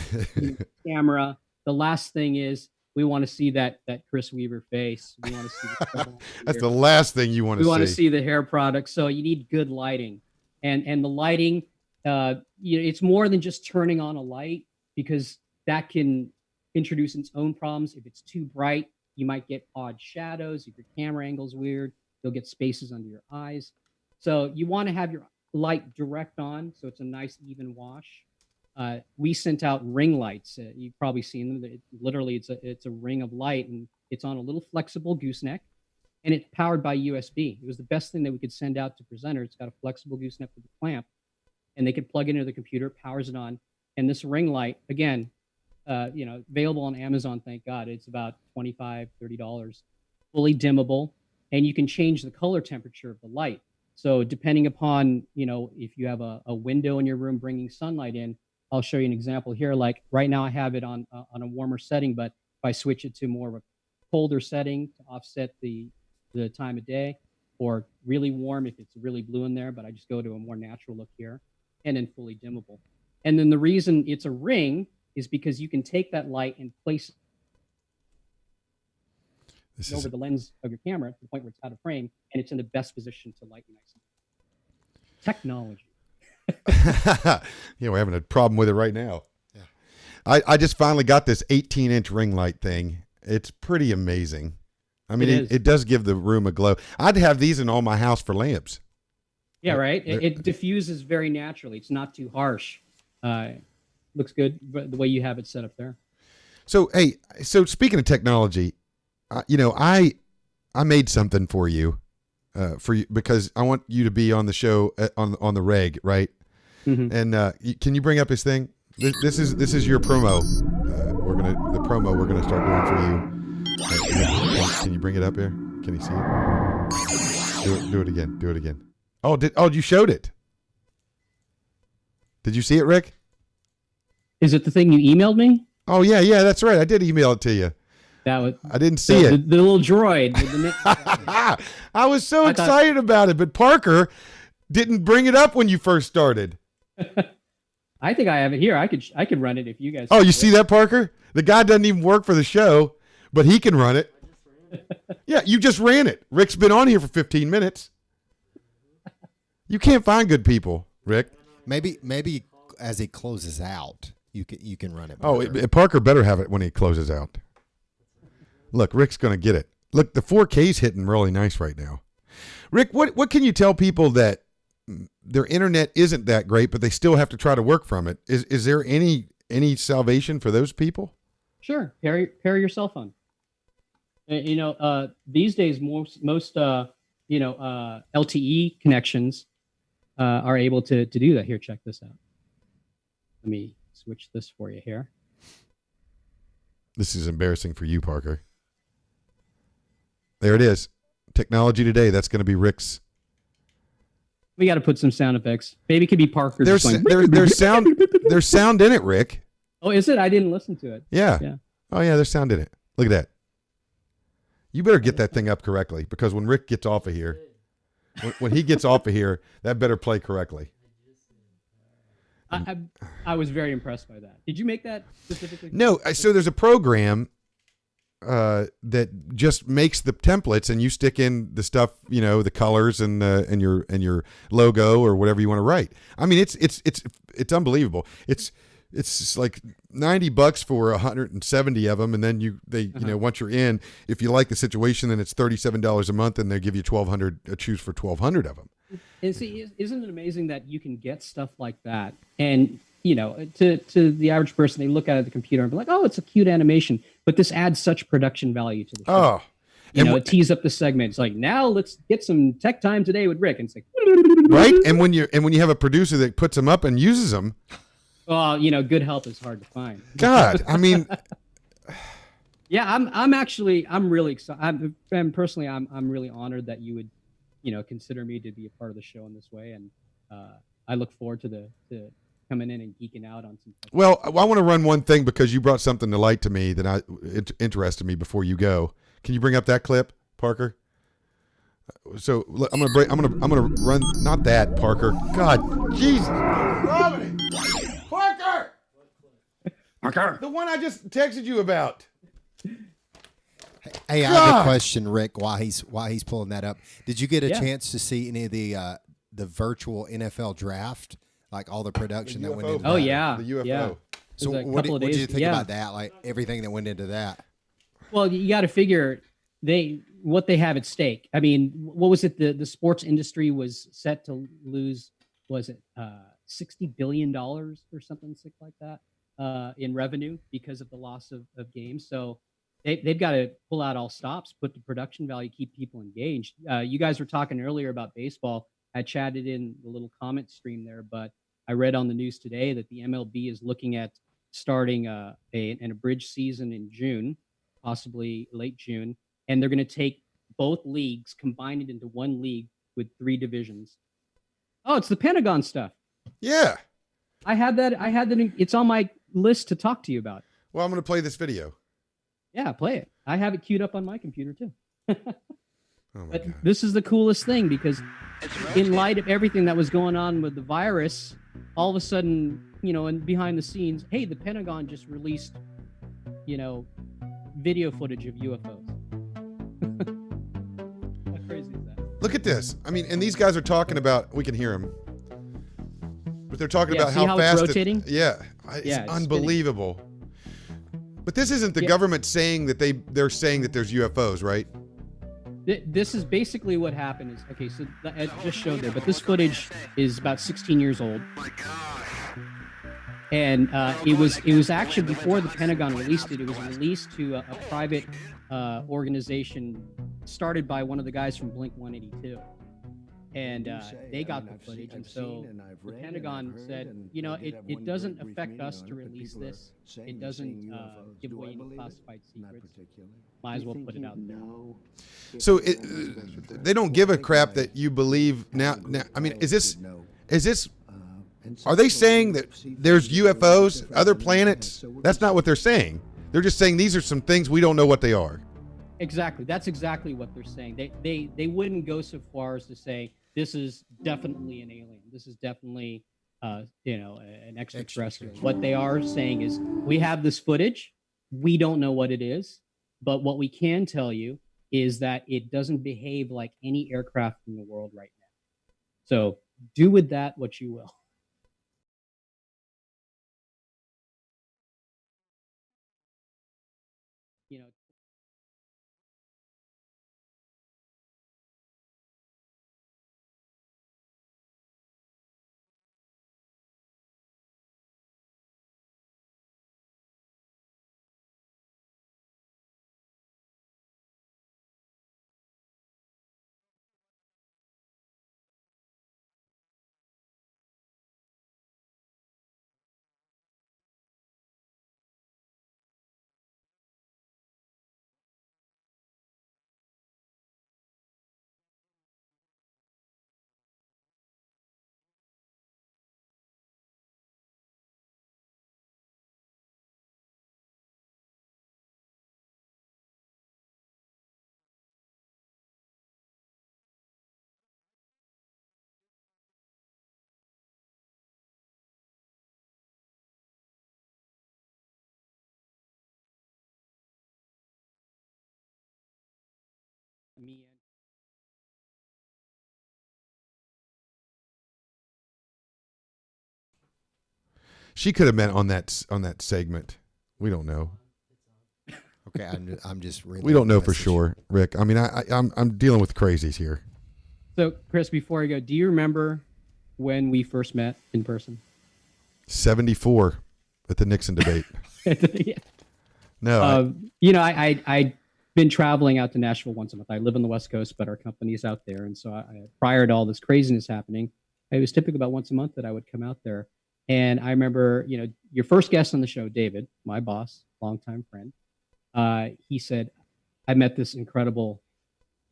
camera. The last thing is we want to see that Chris Weaver face. We want to see the That's the last thing you want to see. We want to see the hair product. So you need good lighting, and the lighting, it's more than just turning on a light, because that can introduce its own problems. If it's too bright, you might get odd shadows. If your camera angle's weird, you'll get spaces under your eyes. So you want to have your light direct on, so it's a nice even wash. We sent out ring lights. You've probably seen them. Literally, it's a ring of light, and it's on a little flexible gooseneck, and it's powered by USB. It was the best thing that we could send out to presenters. It's got a flexible gooseneck with a clamp, and they could plug it into the computer, powers it on. And this ring light, again, available on Amazon, thank God. It's about $25, $30, fully dimmable, and you can change the color temperature of the light. So depending upon, if you have a window in your room bringing sunlight in, I'll show you an example here. Like right now I have it on a warmer setting, but if I switch it to more of a colder setting to offset the time of day, or really warm if it's really blue in there, but I just go to a more natural look here, and then fully dimmable. And then the reason it's a ring is because you can take that light and place over the lens of your camera to the point where it's out of frame, and it's in the best position to light you nice. Technology. Yeah, we're having a problem with it right now. Yeah. I just finally got this 18-inch ring light thing. It's pretty amazing. I mean, it does give the room a glow. I'd have these in all my house for lamps. Yeah, right. It diffuses very naturally. It's not too harsh. Looks good, but the way you have it set up there. So, hey, speaking of technology, I made something for you, because I want you to be on the show on the reg, right? Mm-hmm. And can you bring up his thing? This is your promo. The promo we're gonna start doing for you. Can you bring it up here? Can you see it? Do it again. Do it again. Oh, you showed it? Did you see it, Rick? Is it the thing you emailed me? Oh yeah, that's right. I did email it to you. I didn't see it. The little droid. I was so excited about it, but Parker didn't bring it up when you first started. I think I have it here. I could run it if you guys. Oh, you see that, Parker? The guy doesn't even work for the show, but he can run it. Yeah, you just ran it. Rick's been on here for 15 minutes. You can't find good people, Rick. Maybe as he closes out, you can run it. Oh, Parker better have it when he closes out. Look, Rick's going to get it. Look, the 4K's hitting really nice right now. Rick, what can you tell people that their internet isn't that great, but they still have to try to work from it? Is there any salvation for those people? Sure, pair your cell phone. These days most LTE connections are able to do that. Here, check this out. Let me switch this for you here. This is embarrassing for you, Parker. There it is. Technology today. That's going to be Rick's. We got to put some sound effects. Maybe it could be Parker. There's sound in it, Rick. Oh, is it? I didn't listen to it. Yeah. Oh, yeah, there's sound in it. Look at that. You better get that thing up correctly, because when Rick gets off of here, when he gets off of here, that better play correctly. I was very impressed by that. Did you make that specifically? No. So there's a program that just makes the templates, and you stick in the stuff, the colors and your logo or whatever you want to write. I mean, it's unbelievable. It's like $90 for 170 of them, and then once you're in, if you like the situation, then it's $37 a month, and they give you 1,200 choose for 1,200 of them. And see, isn't it amazing that you can get stuff like that, and to the average person, they look at the computer and be like, oh, it's a cute animation, but this adds such production value to the show. Oh, it tees up the segment. It's like, now let's get some tech time today with Rick, and it's like, right. And when you have a producer that puts them up and uses them. Well, good help is hard to find. God, I mean, yeah, I'm really excited. Personally, I'm really honored that you would, consider me to be a part of the show in this way, and I look forward to coming in and geeking out on some. Well, I want to run one thing, because you brought something to light to me that it interested me before you go. Can you bring up that clip, Parker? So I'm gonna run, not that, Parker. God, Jesus, Parker, the one I just texted you about. Hey, I have a question, Rick. While he's pulling that up, did you get a chance to see any of the virtual NFL draft, like all the production that went into that? Oh yeah, the UFO. Yeah. So what did you think about that? Like everything that went into that? Well, you got to figure what they have at stake. I mean, what was it? The sports industry was set to lose, was it $60 billion or something sick like that in revenue because of the loss of games. So they've got to pull out all stops, put the production value, keep people engaged. You guys were talking earlier about baseball. I chatted in the little comment stream there, but I read on the news today that the MLB is looking at starting an abridged season in June, possibly late June, and they're going to take both leagues, combine it into one league with 3 divisions. Oh, it's the Pentagon stuff. Yeah. I had that. It's on my list to talk to you about. Well, I'm going to play this video. Yeah, play it. I have it queued up on my computer too. But God. This is the coolest thing, because in light of everything that was going on with the virus, all of a sudden, and behind the scenes, hey, the Pentagon just released, video footage of UFOs. Look at this. I mean, and these guys are talking about. We can hear them, but they're talking about see how it's fast. rotating? It's it's unbelievable. But this isn't the government saying that they're saying that there's UFOs, right? This is basically what happened. Is okay. So I just showed there, but this footage is about 16 years old. And it was actually before the Pentagon released it. It was released to a private organization started by one of the guys from Blink 182, and they got the footage. And so the Pentagon said, you know, it doesn't affect us to release this. It doesn't give away any classified secrets. Might as well put it out there. So they don't give a crap that you believe now. I mean, is this? Are they saying that there's UFOs, other planets? That's not what they're saying. They're just saying these are some things we don't know what they are. Exactly. That's exactly what they're saying. They wouldn't go so far as to say this is definitely an alien. This is definitely an extraterrestrial. What they are saying is we have this footage. We don't know what it is, but what we can tell you is that it doesn't behave like any aircraft in the world right now. So do with that what you will. You know, me and She could have been on that segment. We don't know. Okay, I'm just. We don't know for sure, Rick. I mean, I'm dealing with crazies here. So, Chris, before I go, do you remember when we first met in person? 74 at the Nixon debate. Yeah. No. I've been traveling out to Nashville once a month. I live on the West Coast, but our company's out there. And so prior to all this craziness happening, it was typically about once a month that I would come out there. And I remember, your first guest on the show, David, my boss, longtime friend, he said, I met this incredible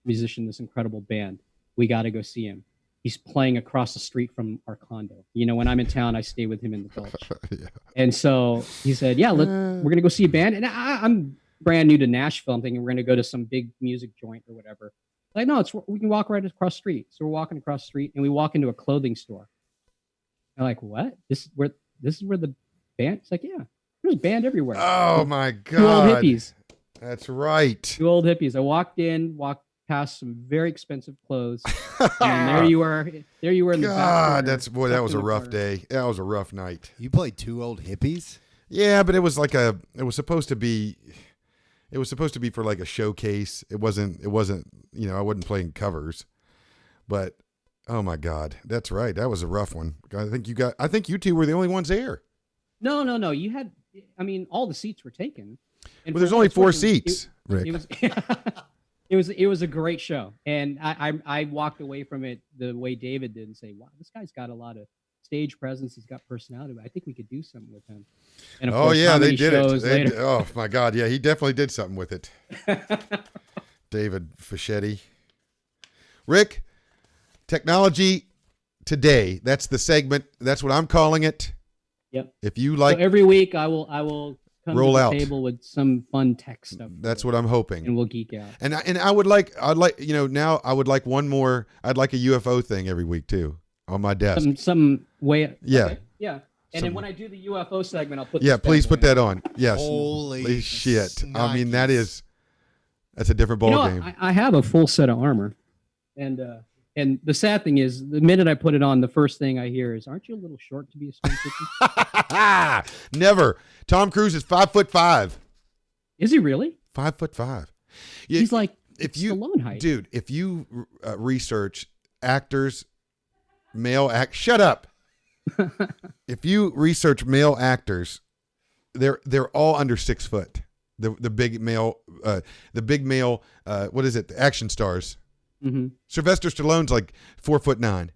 musician, this incredible band. We got to go see him. He's playing across the street from our condo. When I'm in town, I stay with him in the Gulch. Yeah. And so he said, yeah, we're going to go see a band. And I'm brand new to Nashville. I'm thinking we're going to go to some big music joint or whatever. Like, no, we can walk right across the street. So we're walking across the street and we walk into a clothing store. I'm like, what? This is where the band? It's like, yeah, there's a band everywhere. Oh my God. 2 old hippies. That's right. 2 old hippies. I walked past some very expensive clothes. And there you were in the back corner, that was a rough day. That was a rough night. You played 2 old hippies? Yeah, but it was supposed to be for like a showcase. It wasn't, I wasn't playing covers. But oh my God, that's right. That was a rough one. I think you two were the only ones there. No. You had, all the seats were taken. And there's only 4 seats, Rick. It was a great show. And I walked away from it the way David did and say, wow, this guy's got a lot of stage presence. He's got personality. I think we could do something with him. And of course, they did it. Oh my God. Yeah, he definitely did something with it. David Fischetti. Rick, Technology Today. That's the segment. That's what I'm calling it. Yep. If you like, so every week I will come roll to the out table with some fun tech stuff. That's what I'm hoping. And we'll geek out. And I would like now I would like one more. I'd like a UFO thing every week too on my desk. Some way. Yeah. Okay. Yeah. And then when I do the UFO segment, I'll put. Yeah, please put that on. Yes. Holy shit! Snikes. I mean, that's a different ball game. I have a full set of armor. And the sad thing is, the minute I put it on, the first thing I hear is, "Aren't you a little short to be a stormtrooper?" Never. Tom Cruise is 5'5". Is he really? 5'5". He's like if you Stallone height. Dude, if you research actors, shut up. If you research male actors, they're all under 6 foot. The big male, what is it? The action stars. Mm-hmm. Sylvester Stallone's like 4'9".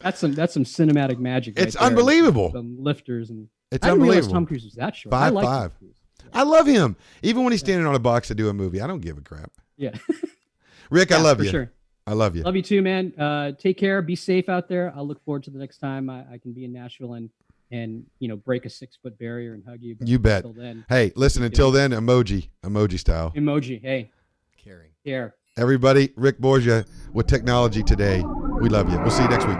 That's some cinematic magic. It's right there. unbelievable. Some lifters and It's I didn't realize unbelievable. Tom Cruise was that short. 5'5". I like Tom Cruise. I love him. Even when he's standing on a box to do a movie, I don't give a crap. Yeah. Rick, I love for you. Sure. I love you. Love you too, man. Take care. Be safe out there. I'll look forward to the next time I can be in Nashville and break a 6-foot barrier and hug you. But You bet. Until then, Hey, listen, until then, emoji style. emoji. Hey, Caring. care. Everybody, Rick Borgia with Technology Today. We love you. We'll see you next week.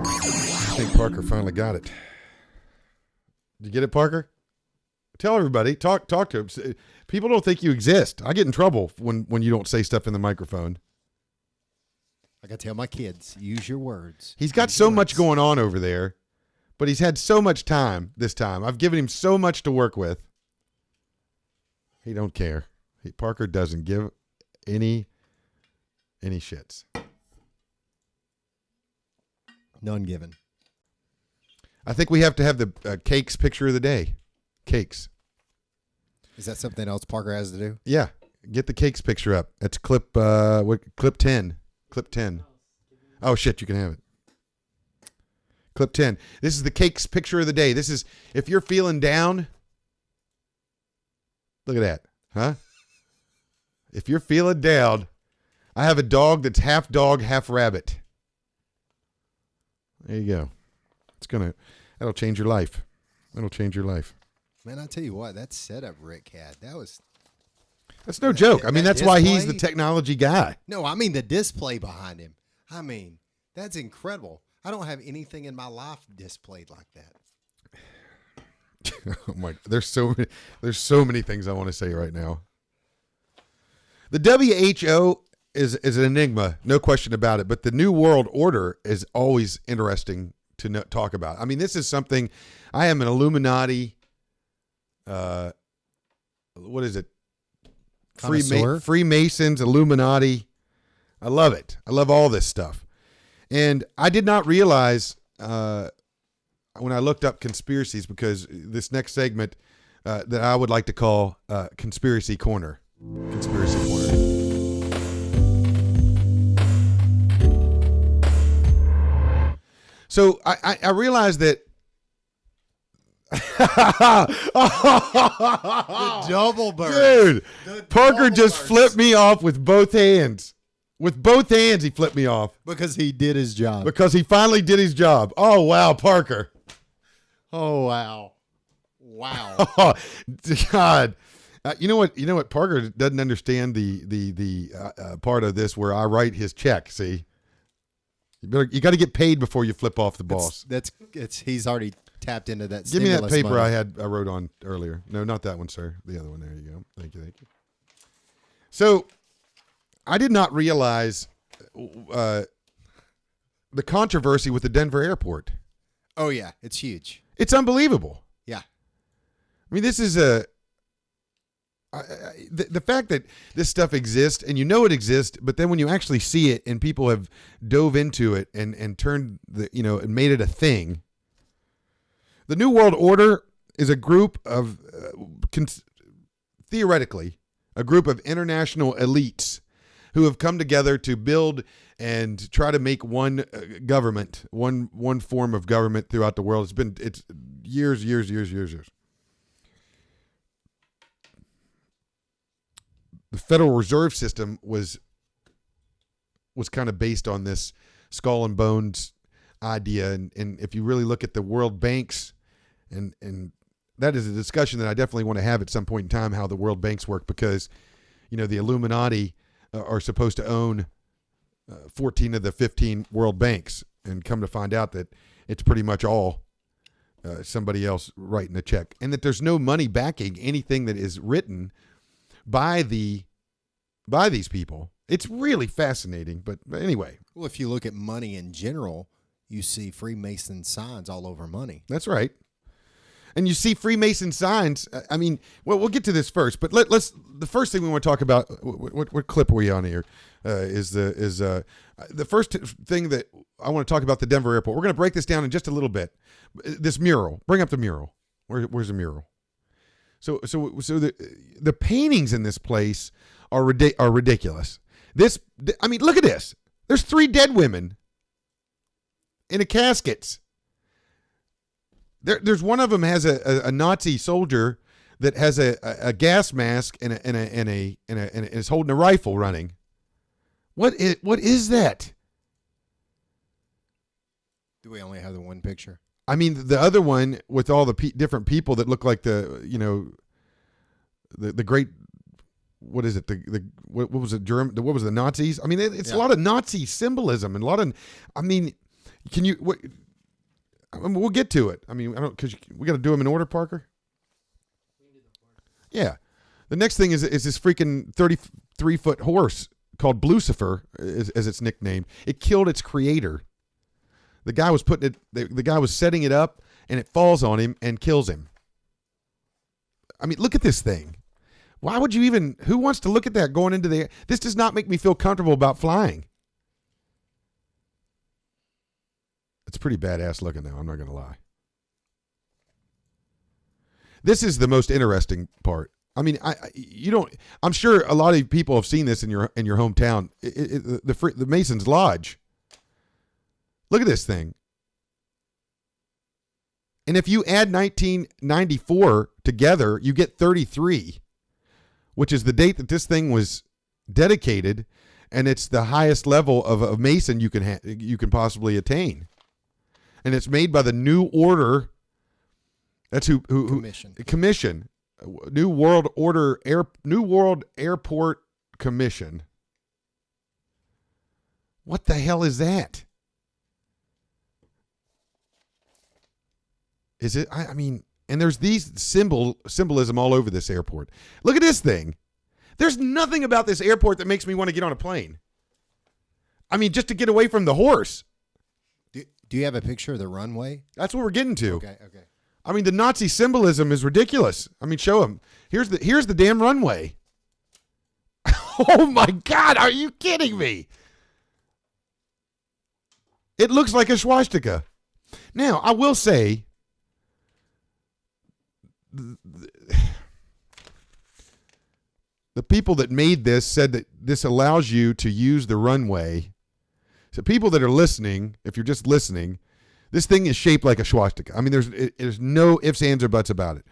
I think Parker finally got it. Did you get it, Parker? Tell everybody. Talk to him. People don't think you exist. I get in trouble when you don't say stuff in the microphone. I gotta tell my kids, use your words. He's got so much going on over there, but he's had so much time this time. I've given him so much to work with. He don't care. Parker doesn't give any shits. None given. I think we have to have the cakes picture of the day. Cakes. Is that something else Parker has to do? Yeah. Get the cakes picture up. It's clip 10. Clip 10. Oh shit, you can have it. Clip 10. This is the cakes picture of the day. This is if you're feeling down. Look at that. Huh? If you're feeling down, I have a dog that's half dog, half rabbit. There you go. That'll change your life. That'll change your life. Man, I tell you what, that setup Rick had, That's no joke. I mean, that's why he's the display- technology guy. No, I mean the display behind him. I mean, that's incredible. I don't have anything in my life displayed like that. Oh my! There's so many things I want to say right now. The WHO is an enigma, no question about it. But the New World Order is always interesting to talk about. I mean, this is something. I am an Illuminati. What is it? Freemasons, Illuminati. I love it. I love all this stuff. And I did not realize when I looked up conspiracies, because this next segment that I would like to call Conspiracy Corner. Conspiracy Corner. So I realized that The double burst. Dude, Parker just flipped me off with both hands. With both hands, he flipped me off. Because he did his job. Because he finally did his job. Oh, wow, Parker. Oh, wow. Wow. Oh, God. You know what? Parker doesn't understand the part of this where I write his check, see? You got to get paid before you flip off the boss. He's already tapped into that. Give me that paper money. I wrote on earlier. No, not that one, sir. The other one. There you go. Thank you. So, I did not realize the controversy with the Denver airport. Oh yeah, it's huge. It's unbelievable. Yeah. I mean, this is the fact that this stuff exists, and you know it exists, but then when you actually see it and people have dove into it and turned and made it a thing. The New World Order is a group of, theoretically, a group of international elites who have come together to build and try to make one government, one form of government throughout the world. It's years. The Federal Reserve System was kind of based on this skull and bones idea, and if you really look at the World Banks, and that is a discussion that I definitely want to have at some point in time, how the World Banks work, because the Illuminati are supposed to own 14 of the 15 world banks, and come to find out that it's pretty much all somebody else writing a check, and that there's no money backing anything that is written by these people. It's really fascinating. But anyway. Well, if you look at money in general, you see Freemason signs all over money. That's right. And you see Freemason signs. I mean, well, we'll get to this first, but let's. The first thing we want to talk about. What clip are we on here? Is the first thing that I want to talk about the Denver airport. We're going to break this down in just a little bit. This mural. Bring up the mural. Where's the mural? So the paintings in this place are ridiculous. I mean, look at this. There's 3 dead women in a caskets. There's one of them has a Nazi soldier that has a gas mask and is holding a rifle running. What is that? Do we only have the one picture? I mean, the other one with all the different people that look like the great, what is it? What was it? What was the Nazis? I mean, it's a lot of Nazi symbolism and a lot of. I mean, can you? We'll get to it. I mean, because we got to do them in order, Parker. Yeah. The next thing is this freaking 33-foot horse called Blucifer, as it's nicknamed. It killed its creator. The guy was putting it. The guy was setting it up, and it falls on him and kills him. I mean, look at this thing. Why would you even? Who wants to look at that going into the air? This does not make me feel comfortable about flying. It's pretty badass looking, though. I'm not going to lie. This is the most interesting part. I mean, I'm sure a lot of people have seen this in your hometown. The Mason's Lodge. Look at this thing. And if you add 1994 together, you get 33, which is the date that this thing was dedicated, and it's the highest level of Mason you can possibly attain. And it's made by the New Order. That's who commission. New World Airport Commission. What the hell is that? Is it? I mean, and there's these symbolism all over this airport. Look at this thing. There's nothing about this airport that makes me want to get on a plane. I mean, just to get away from the horse. Do you have a picture of the runway? That's what we're getting to. Okay. I mean, the Nazi symbolism is ridiculous. I mean, show them. Here's the damn runway. Oh my God! Are you kidding me? It looks like a swastika. Now, I will say, the people that made this said that this allows you to use the runway. So people that are listening, if you're just listening, this thing is shaped like a swastika. I mean, there's no ifs, ands, or buts about it.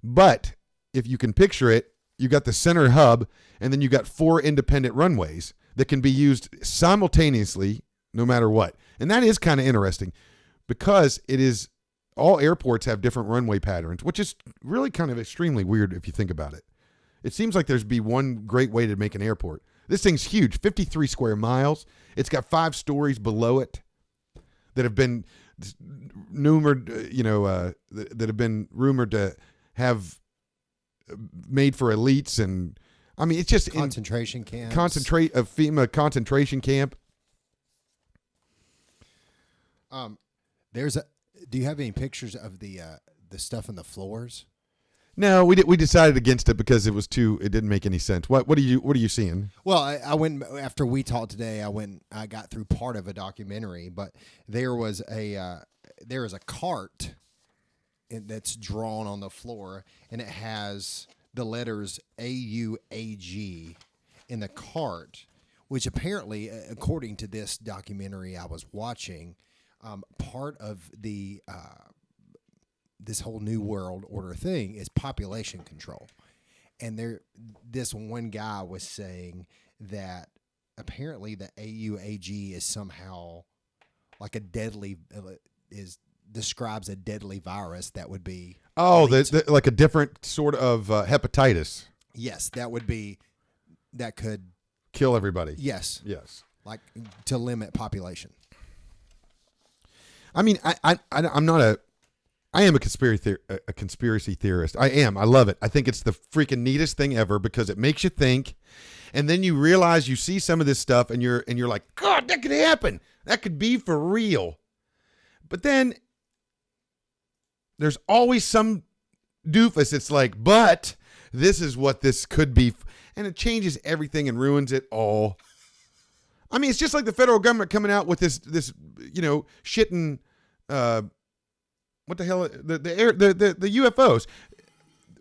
But if you can picture it, you got the center hub, and then you got 4 independent runways that can be used simultaneously no matter what. And that is kind of interesting because all airports have different runway patterns, which is really kind of extremely weird if you think about it. It seems like there's be one great way to make an airport. This thing's huge, 53 square miles. It's got 5 stories below it that have been rumored, that have been rumored to have made for elites, and I mean, it's just concentration camps. A FEMA concentration camp. Do you have any pictures of the stuff on the floors? No, we decided against it because it didn't make any sense. What are you seeing? Well, I went after we talked today. I got through part of a documentary, but there is a cart that's drawn on the floor, and it has the letters AUAG in the cart, which apparently, according to this documentary I was watching, part of the this whole New World Order thing is population control. And this one guy was saying that apparently the AUAG is somehow like describes a deadly virus that would be like a different sort of hepatitis. Yes, that could kill everybody. Yes, like to limit population. I mean, I'm not I am a conspiracy theorist. I am. I love it. I think it's the freaking neatest thing ever because it makes you think, and then you realize you see some of this stuff, and you're like, God, that could happen. That could be for real. But then there's always some doofus. It's like, but this is what this could be, and it changes everything and ruins it all. I mean, it's just like the federal government coming out with this shitting. What the hell? The UFOs.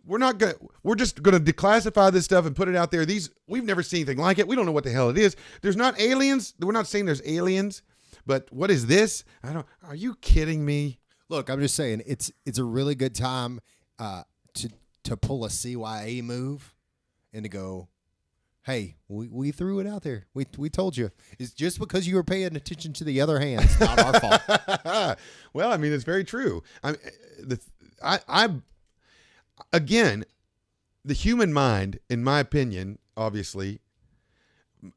We're just gonna declassify this stuff and put it out there. We've never seen anything like it. We don't know what the hell it is. There's not aliens. We're not saying there's aliens, but what is this? Are you kidding me? Look, I'm just saying it's a really good time to pull a CYA move and to go, hey, we threw it out there. We told you. It's just because you were paying attention to the other hand. It's not our fault. Well, I mean, it's very true. Again, the human mind, in my opinion, obviously,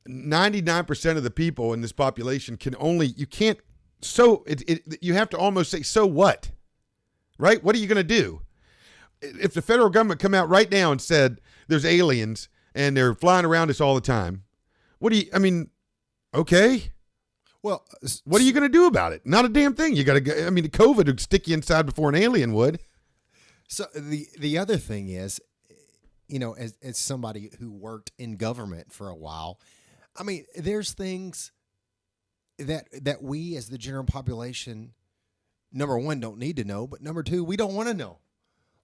99% of the people in this population you have to almost say, so what? Right? What are you going to do? If the federal government come out right now and said there's aliens and they're flying around us all the time, okay. Well, what are you going to do about it? Not a damn thing. You got to go. I mean, the COVID would stick you inside before an alien would. So the other thing is, as somebody who worked in government for a while, I mean, there's things that we as the general population, number one, don't need to know, but number two, we don't want to know.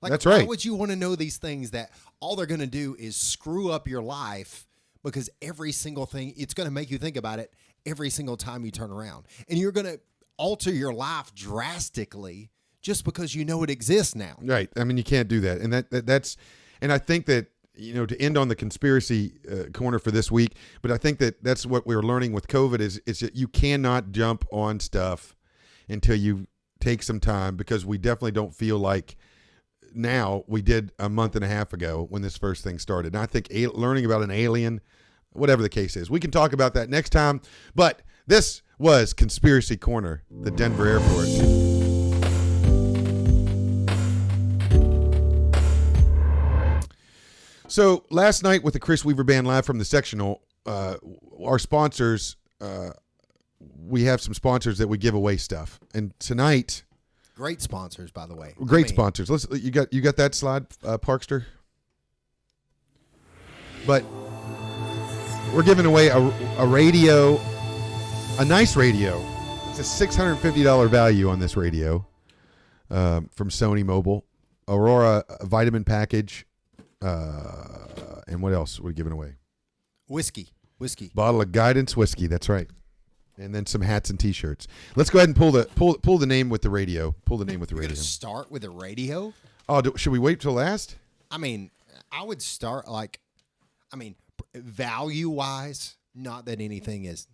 Like, that's right. Why would you want to know these things that all they're going to do is screw up your life? Because every single thing, it's going to make you think about it every single time you turn around. And you're going to alter your life drastically just because you know it exists now. Right. I mean, you can't do that. And that's, and I think that, to end on the conspiracy corner for this week, but I think that that's what we're learning with COVID is that you cannot jump on stuff until you take some time, because we definitely don't feel like now we did a month and a half ago when this first thing started. And I think learning about an alien, whatever the case is, we can talk about that next time. But this was Conspiracy Corner, the Denver airport. So last night with the Chris Weaver Band live from the sectional, our sponsors, we have some sponsors that we give away stuff. And tonight, great sponsors, by the way. Great sponsors. You got that slide, Parkster? But we're giving away a radio, a nice radio. It's a $650 value on this radio from Sony Mobile. Aurora vitamin package. And what else are we giving away? Whiskey. Bottle of Guidance whiskey. That's right. And then some hats and T-shirts. Let's go ahead and pull the name with the radio. Pull the name with the radio. You're going to start with a radio? Oh, should we wait till last? I mean, I would start value-wise, not that anything is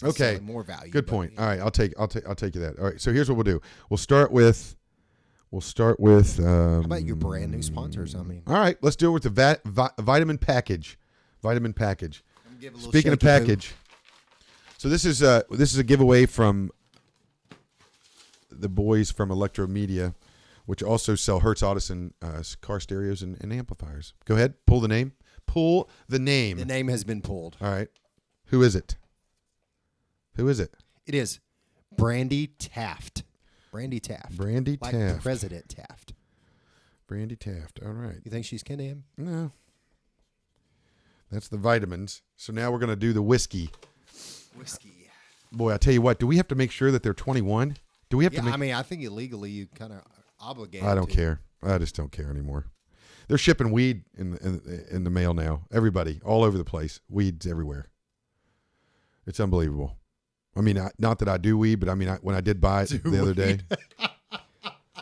okay. More value. Good point. All right, I'll take you that. All right, so here's what we'll do. We'll start with. How about your brand new sponsors? I mean, all right, let's do it with the vitamin package. Vitamin package. Speaking of package, so this is a giveaway from the boys from Electro Media, which also sell Hertz Audison car stereos and amplifiers. Go ahead, pull the name. Pull the name. The name has been pulled. All right, who is it? It is Brandy Taft. Brandy Taft. Taft. President Taft. Brandy Taft. All right. You think she's kin to him? No. That's the vitamins. So now we're going to do the whiskey. Boy, I tell you what, do we have to make sure that they're 21? Do we have to make... I mean, I think illegally you kind of obligate. I don't care. I just don't care anymore. They're shipping weed in the mail now. Everybody, all over the place. Weeds everywhere. It's unbelievable. I mean, not that I do weed, but I mean, when I did buy it the other day.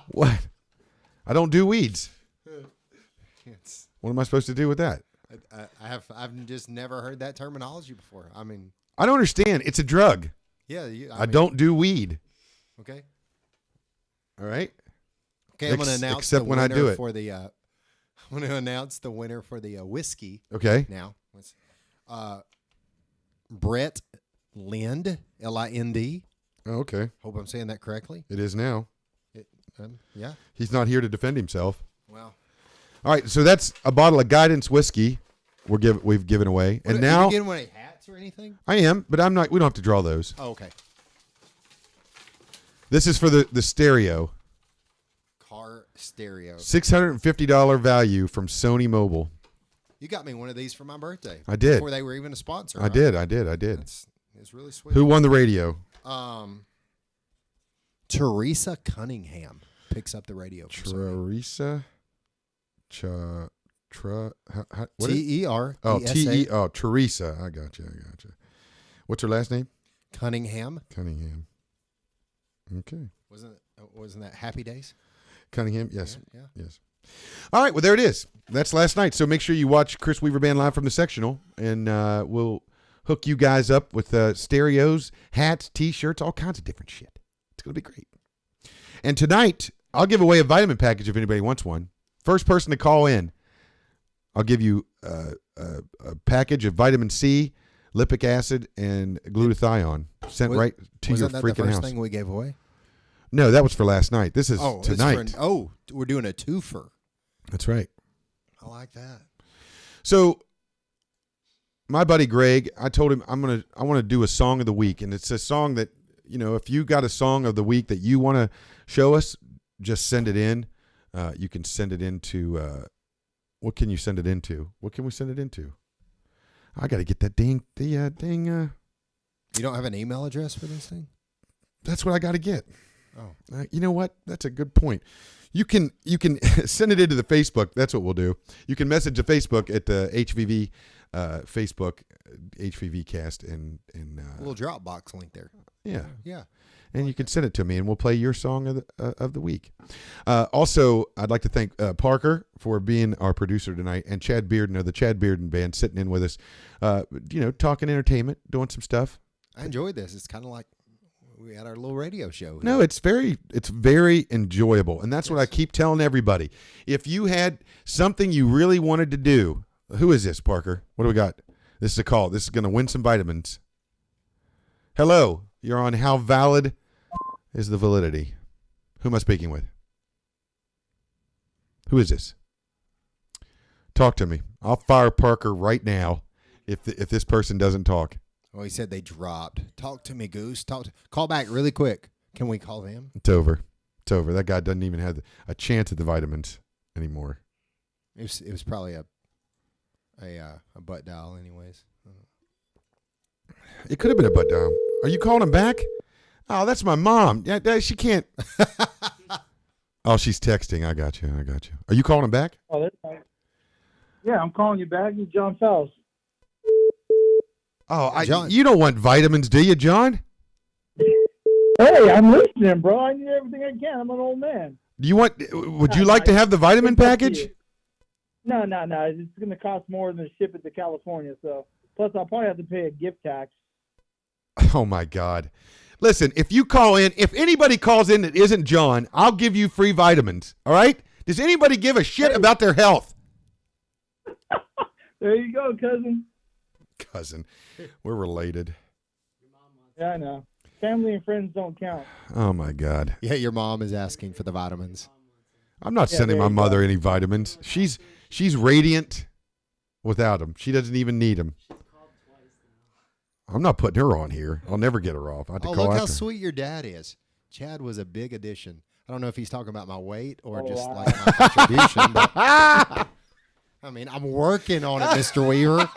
What? I don't do weeds. What am I supposed to do with that? I've just never heard that terminology before. I mean, I don't understand. It's a drug. Yeah. I don't do weed. Okay. All right. Okay. I'm going to announce except the when I do it. for the. I'm going to announce the winner for the whiskey. Okay. Now, Brett Lind, Lind. Oh, okay. Hope I'm saying that correctly. It is now. Yeah. He's not here to defend himself. Well, All right, so that's a bottle of Guidance whiskey we've given away, and now are you getting any hats or anything? I am, but I'm not. We don't have to draw those. Oh, okay. This is for the stereo. Car stereo. $650 value from Sony Mobile. You got me one of these for my birthday. I did. Before they were even a sponsor. I right? did. It's really sweet. Who won the radio? Teresa Cunningham picks up the radio. Teresa. What is- T-E-R. Oh, T-E. Oh, Teresa. I got you. What's her last name? Cunningham. Cunningham. Okay. Wasn't that Happy Days? Cunningham. Yes. Yeah. Yes. All right. Well, there it is. That's last night. So make sure you watch Chris Weaver Band live from the sectional, and we'll hook you guys up with stereos, hats, T-shirts, all kinds of different shit. It's gonna be great. And tonight, I'll give away a vitamin package if anybody wants one. First person to call in, I'll give you a package of vitamin C, lipic acid, and glutathione sent right to your Wasn't that freaking the first house. thing we gave away? No, that was for last night. This is Oh, tonight. We're doing a twofer. That's right. I like that. So, my buddy Greg, I told him I want to do a song of the week, and it's a song that, if you got a song of the week that you want to show us, just send it in. You can send it into what can you send it into? What can we send it into? I got to get that ding. You don't have an email address for this thing? That's what I got to get. Oh, You know what? That's a good point. You can send it into the Facebook. That's what we'll do. You can message the Facebook at the HVV Facebook HVV cast and a little Dropbox link there. Yeah. And you can send it to me, and we'll play your song of the week. Also, I'd like to thank Parker for being our producer tonight, and Chad Bearden of the Chad Bearden Band sitting in with us, talking entertainment, doing some stuff. I enjoyed this. It's kind of like we had our little radio show. No, it's very enjoyable, and that's what I keep telling everybody. If you had something you really wanted to do, who is this, Parker? What do we got? This is a call. This is going to win some vitamins. Hello, you're on How Valid is the Validity? Who am I speaking with? Who is this? Talk to me. I'll fire Parker right now if this person doesn't talk. Oh, he said they dropped. Talk to me, Goose. Call back really quick. Can we call them? It's over. That guy doesn't even have a chance at the vitamins anymore. It was probably a butt dial, anyways. It could have been a butt dial. Are you calling him back? Oh, that's my mom. Yeah, she can't. Oh, she's texting. I got you. Are you calling him back? Oh, that's fine. Yeah, I'm calling you back. It's John Fels. Oh, John. You don't want vitamins, do you, John? Hey, I'm listening, bro. I need everything I can. I'm an old man. Would you like to have the vitamin package? No. It's going to cost more than to ship it to California. So, plus, I'll probably have to pay a gift tax. Oh, my God. Listen, if anybody calls in that isn't John, I'll give you free vitamins. All right? Does anybody give a shit about their health? There you go, cousin. Cousin. We're related. Yeah, I know. Family and friends don't count. Oh, my God. Yeah, your mom is asking for the vitamins. I'm not sending there my you mother go. any vitamins. She's radiant without them. She doesn't even need them. I'm not putting her on here. I'll never get her off. I have to call Look how after. sweet your dad is. Chad was a big addition. I don't know if he's talking about my weight or Oh, just wow. like my contribution. But, I mean, I'm working on it, Mr. Weaver.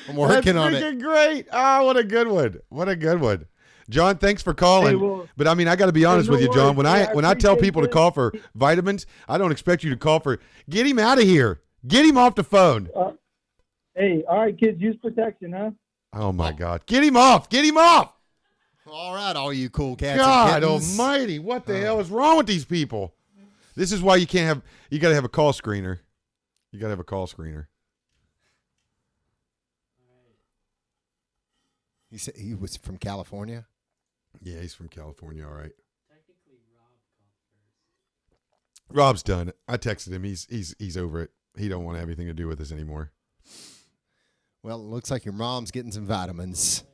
I'm working on That's it. freaking great. Oh, what a good one. John, thanks for calling. Hey, well, but I mean, I got to be honest no with you, John. worries. Yeah, I When I tell appreciate people to this. call for vitamins, I don't expect you to call for. Get him out of here. Get him off the phone. Hey, all right, kids, use protection, huh? Oh my God. Get him off. Get him off. All right, all you cool cats. and God kittens. almighty. What the hell is wrong with these people? This is why you got to have a call screener. He said he was from California. Yeah, he's from California. All right. Technically, Rob called first. Rob's done. I texted him. He's over it. He don't want to have anything to do with us anymore. Well, it looks like your mom's getting some vitamins.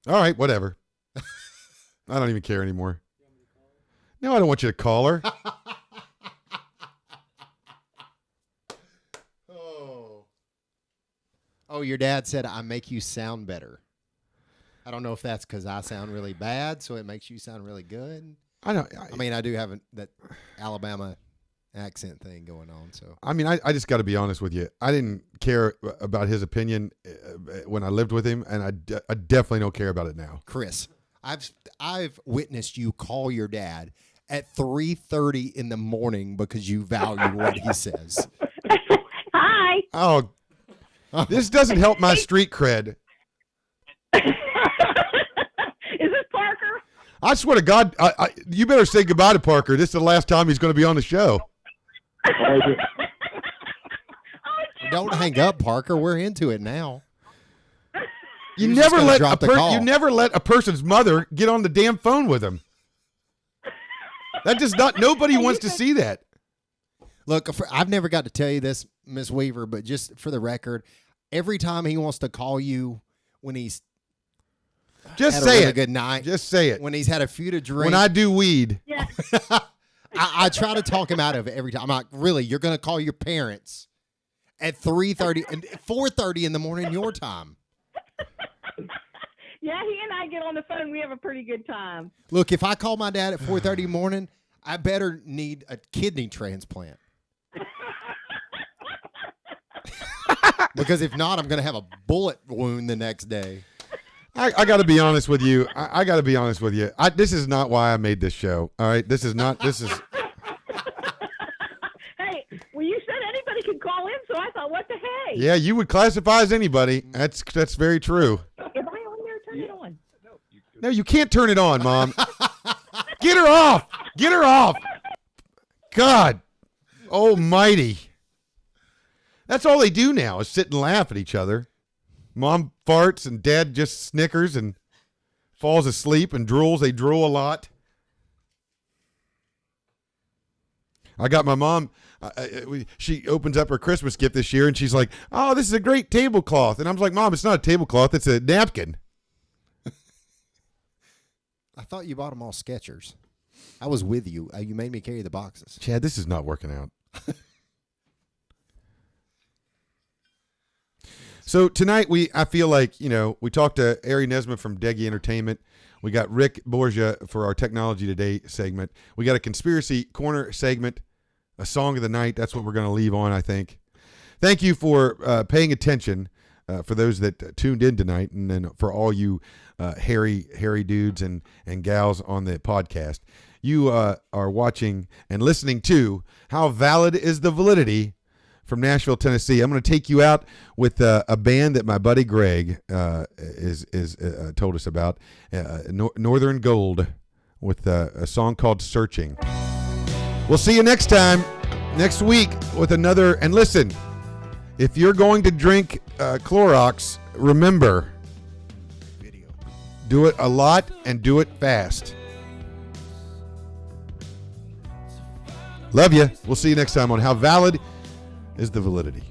All right, whatever. I don't even care anymore. No, I don't want you to call her. Oh, your dad said I make you sound better. I don't know if that's because I sound really bad, so it makes you sound really good. I mean, I do have that Alabama accent thing going on. So I mean, I just got to be honest with you. I didn't care about his opinion when I lived with him, and I definitely don't care about it now. Chris, I've witnessed you call your dad at 3:30 in the morning because you value what he says. Hi. Oh, this doesn't help my street cred. Is this Parker? I swear to God, you better say goodbye to Parker. This is the last time he's going to be on the show. Don't hang up, Parker. We're into it now. You never let a person's mother get on the damn phone with him. That does not. Nobody wants to see that. Look, I've never got to tell you this, Miss Weaver, but just for the record, every time he wants to call you when he's just say it. Good night. Just say it. When he's had a few to drink. When I do weed. Yeah. I try to talk him out of it every time. I'm like, really? You're going to call your parents at 3:30 and 4:30 in the morning your time? Yeah, he and I get on the phone. We have a pretty good time. Look, if I call my dad at 4:30 in the morning, I better need a kidney transplant. Because if not, I'm going to have a bullet wound the next day. I got to be honest with you. I got to be honest with you. This is not why I made this show. All right, this is not. This is. Hey, well, you said anybody could call in, so I thought, what the heck? Yeah, you would classify as anybody. That's very true. Am I on there? Turn it on. No, you can't turn it on, Mom. Get her off. Get her off. God almighty. That's all they do now is sit and laugh at each other. Mom farts and Dad just snickers and falls asleep and drools. They drool a lot. I got my mom. She opens up her Christmas gift this year and she's like, "Oh, this is a great tablecloth." And I'm like, "Mom, it's not a tablecloth. It's a napkin." I thought you bought them all Skechers. I was with you. You made me carry the boxes. Chad, this is not working out. So tonight I feel like, we talked to Ari Nisman from Degy Entertainment. We got Rick Borgia for our Technology Today segment. We got a Conspiracy Corner segment, a song of the night. That's what we're going to leave on, I think. Thank you for paying attention, for those that tuned in tonight, and then for all you hairy dudes and gals on the podcast. You are watching and listening to How Valid is the Validity from Nashville, Tennessee. I'm going to take you out with a band that my buddy Greg is told us about, Northern Gold, with a song called Searching. We'll see you next time, next week, with another. And listen, if you're going to drink Clorox, remember, do it a lot and do it fast. Love you. We'll see you next time on How Valid is the Validity.